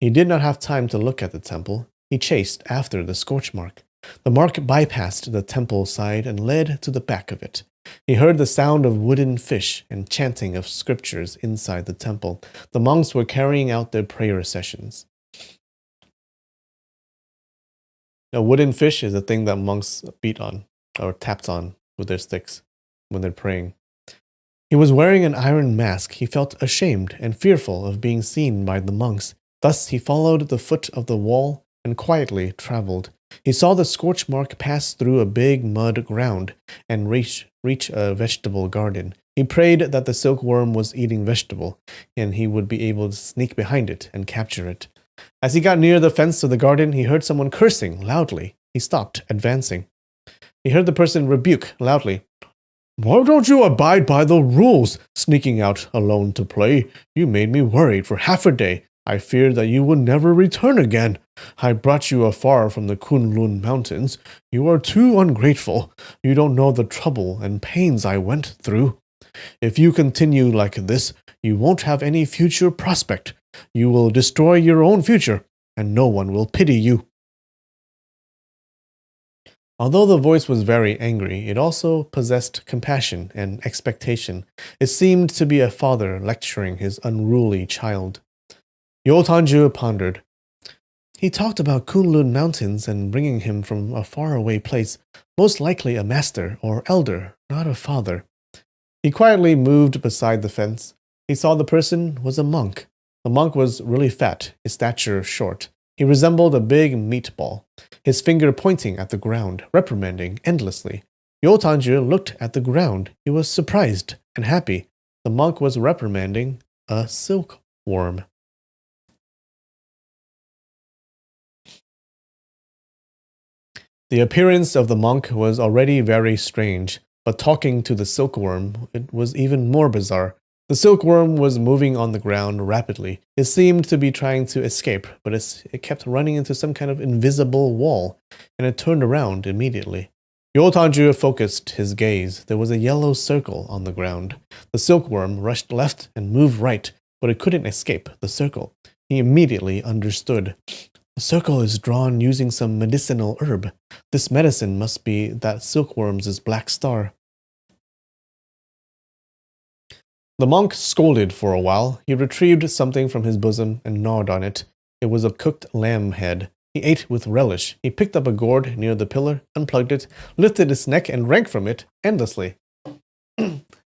He did not have time to look at the temple. He chased after the scorch mark. The mark bypassed the temple side and led to the back of it. He heard the sound of wooden fish and chanting of scriptures inside the temple. The monks were carrying out their prayer sessions. A wooden fish is a thing that monks beat on or tapped on with their sticks when they're praying. He was wearing an iron mask. He felt ashamed and fearful of being seen by the monks. Thus he followed the foot of the wall and quietly traveled. He saw the scorch mark pass through a big mud ground and reach a vegetable garden. He prayed that the silkworm was eating vegetable, and he would be able to sneak behind it and capture it. As he got near the fence of the garden, he heard someone cursing loudly. He stopped, advancing. He heard the person rebuke loudly, "Why don't you abide by the rules, sneaking out alone to play? You made me worried for half a day. I feared that you would never return again. I brought you afar from the Kunlun Mountains. You are too ungrateful. You don't know the trouble and pains I went through. If you continue like this, you won't have any future prospect. You will destroy your own future, and no one will pity you." Although the voice was very angry, it also possessed compassion and expectation. It seemed to be a father lecturing his unruly child. Yotanju pondered. He talked about Kunlun Mountains and bringing him from a faraway place, most likely a master or elder, not a father. He quietly moved beside the fence. He saw the person was a monk. The monk was really fat, his stature short. He resembled a big meatball, his finger pointing at the ground, reprimanding endlessly. Yotanju looked at the ground. He was surprised and happy. The monk was reprimanding a silkworm. The appearance of the monk was already very strange, but talking to the silkworm, it was even more bizarre. The silkworm was moving on the ground rapidly. It seemed to be trying to escape, but it kept running into some kind of invisible wall, and it turned around immediately. Yotanju focused his gaze. There was a yellow circle on the ground. The silkworm rushed left and moved right, but it couldn't escape the circle. He immediately understood. The circle is drawn using some medicinal herb. This medicine must be that silkworm's black star. The monk scolded for a while. He retrieved something from his bosom and gnawed on it. It was a cooked lamb head. He ate with relish. He picked up a gourd near the pillar, unplugged it, lifted its neck, and drank from it endlessly.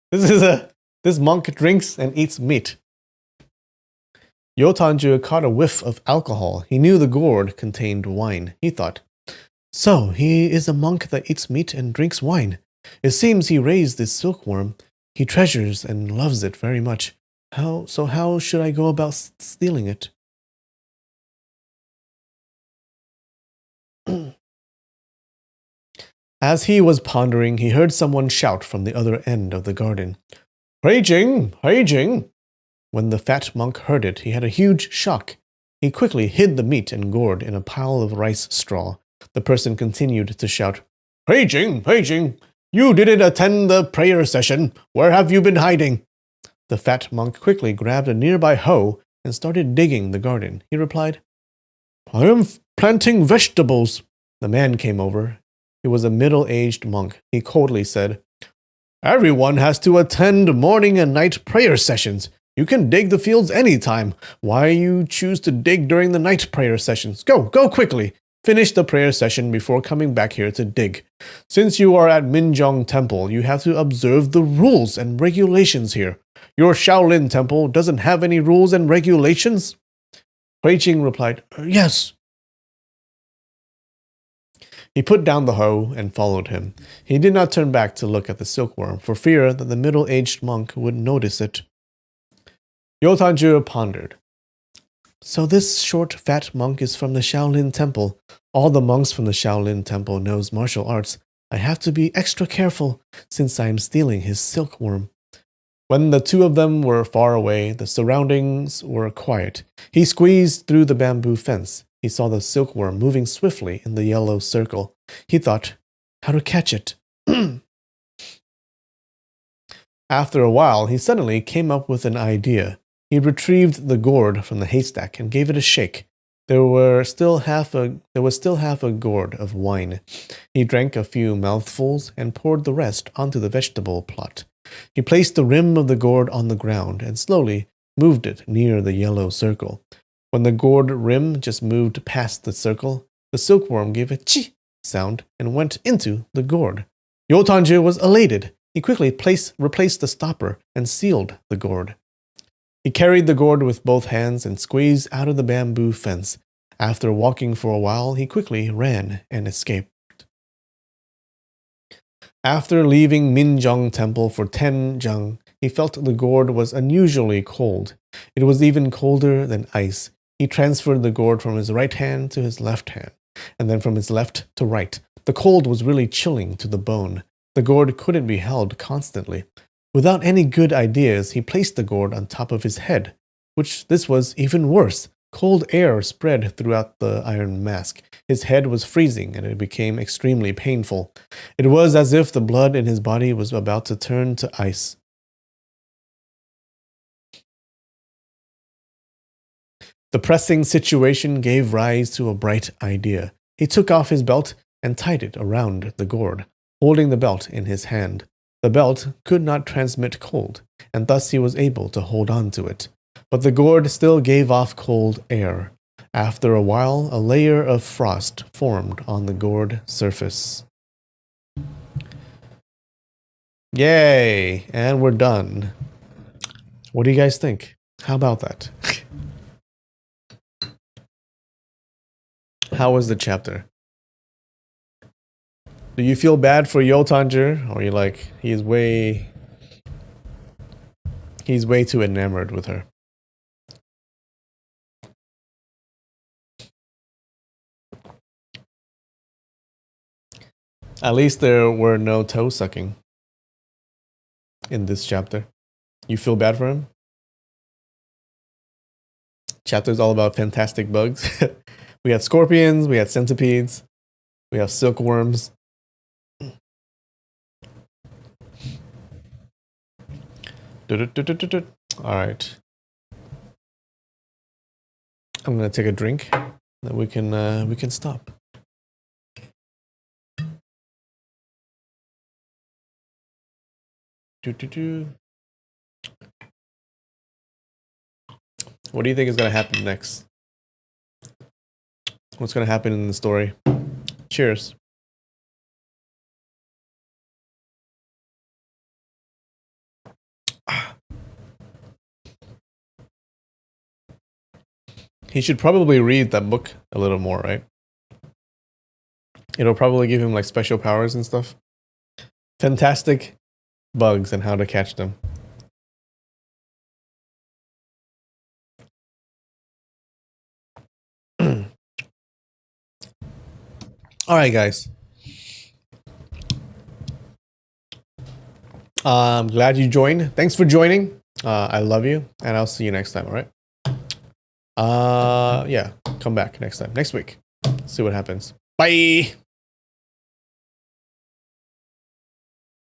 This monk drinks and eats meat. Yotanju caught a whiff of alcohol. He knew the gourd contained wine. He thought, "So, he is a monk that eats meat and drinks wine. It seems he raised this silkworm. He treasures and loves it very much. How should I go about stealing it?" As he was pondering, he heard someone shout from the other end of the garden. Raging, raging. When the fat monk heard it, he had a huge shock. He quickly hid the meat and gourd in a pile of rice straw. The person continued to shout, Raging, raging. You didn't attend the prayer session. Where have you been hiding? The fat monk quickly grabbed a nearby hoe and started digging the garden. He replied, I am planting vegetables. The man came over. He was a middle-aged monk. He coldly said, Everyone has to attend morning and night prayer sessions. You can dig the fields anytime. Why you choose to dig during the night prayer sessions? Go quickly. Finish the prayer session before coming back here to dig. Since you are at Minjong Temple, you have to observe the rules and regulations here. Your Shaolin Temple doesn't have any rules and regulations? Hui Jing replied, Yes. He put down the hoe and followed him. He did not turn back to look at the silkworm, for fear that the middle-aged monk would notice it. Yotanju pondered. So this short, fat monk is from the Shaolin Temple. All the monks from the Shaolin Temple knows martial arts. I have to be extra careful, since I am stealing his silkworm. When the two of them were far away, the surroundings were quiet. He squeezed through the bamboo fence. He saw the silkworm moving swiftly in the yellow circle. He thought, how to catch it. After a while, he suddenly came up with an idea. He retrieved the gourd from the haystack and gave it a shake. There was still half a gourd of wine. He drank a few mouthfuls and poured the rest onto the vegetable plot. He placed the rim of the gourd on the ground and slowly moved it near the yellow circle. When the gourd rim just moved past the circle, the silkworm gave a chi sound and went into the gourd. Yotanju was elated. He quickly replaced the stopper and sealed the gourd. He carried the gourd with both hands and squeezed out of the bamboo fence. After walking for a while, he quickly ran and escaped. After leaving Minjong Temple for Tenjang, he felt the gourd was unusually cold. It was even colder than ice. He transferred the gourd from his right hand to his left hand, and then from his left to right. The cold was really chilling to the bone. The gourd couldn't be held constantly. Without any good ideas, he placed the gourd on top of his head, this was even worse. Cold air spread throughout the iron mask. His head was freezing, and it became extremely painful. It was as if the blood in his body was about to turn to ice. The pressing situation gave rise to a bright idea. He took off his belt and tied it around the gourd, holding the belt in his hand. The belt could not transmit cold, and thus he was able to hold on to it. But the gourd still gave off cold air. After a while, a layer of frost formed on the gourd surface. Yay! And we're done. What do you guys think? How about that? How was the chapter? Do you feel bad for Yotanju? Or are you like, he's way too enamored with her? At least there were no toe sucking in this chapter. You feel bad for him? Chapter's all about fantastic bugs. We had scorpions, we had centipedes, we have silkworms. Alright. I'm gonna take a drink, then we can stop. What do you think is gonna happen next? What's gonna happen in the story? Cheers. He should probably read that book a little more, right? It'll probably give him like special powers and stuff. Fantastic bugs and how to catch them. Alright, guys. Glad you joined. Thanks for joining. I love you, and I'll see you next time. All right. Yeah, come back next time, next week. See what happens. Bye.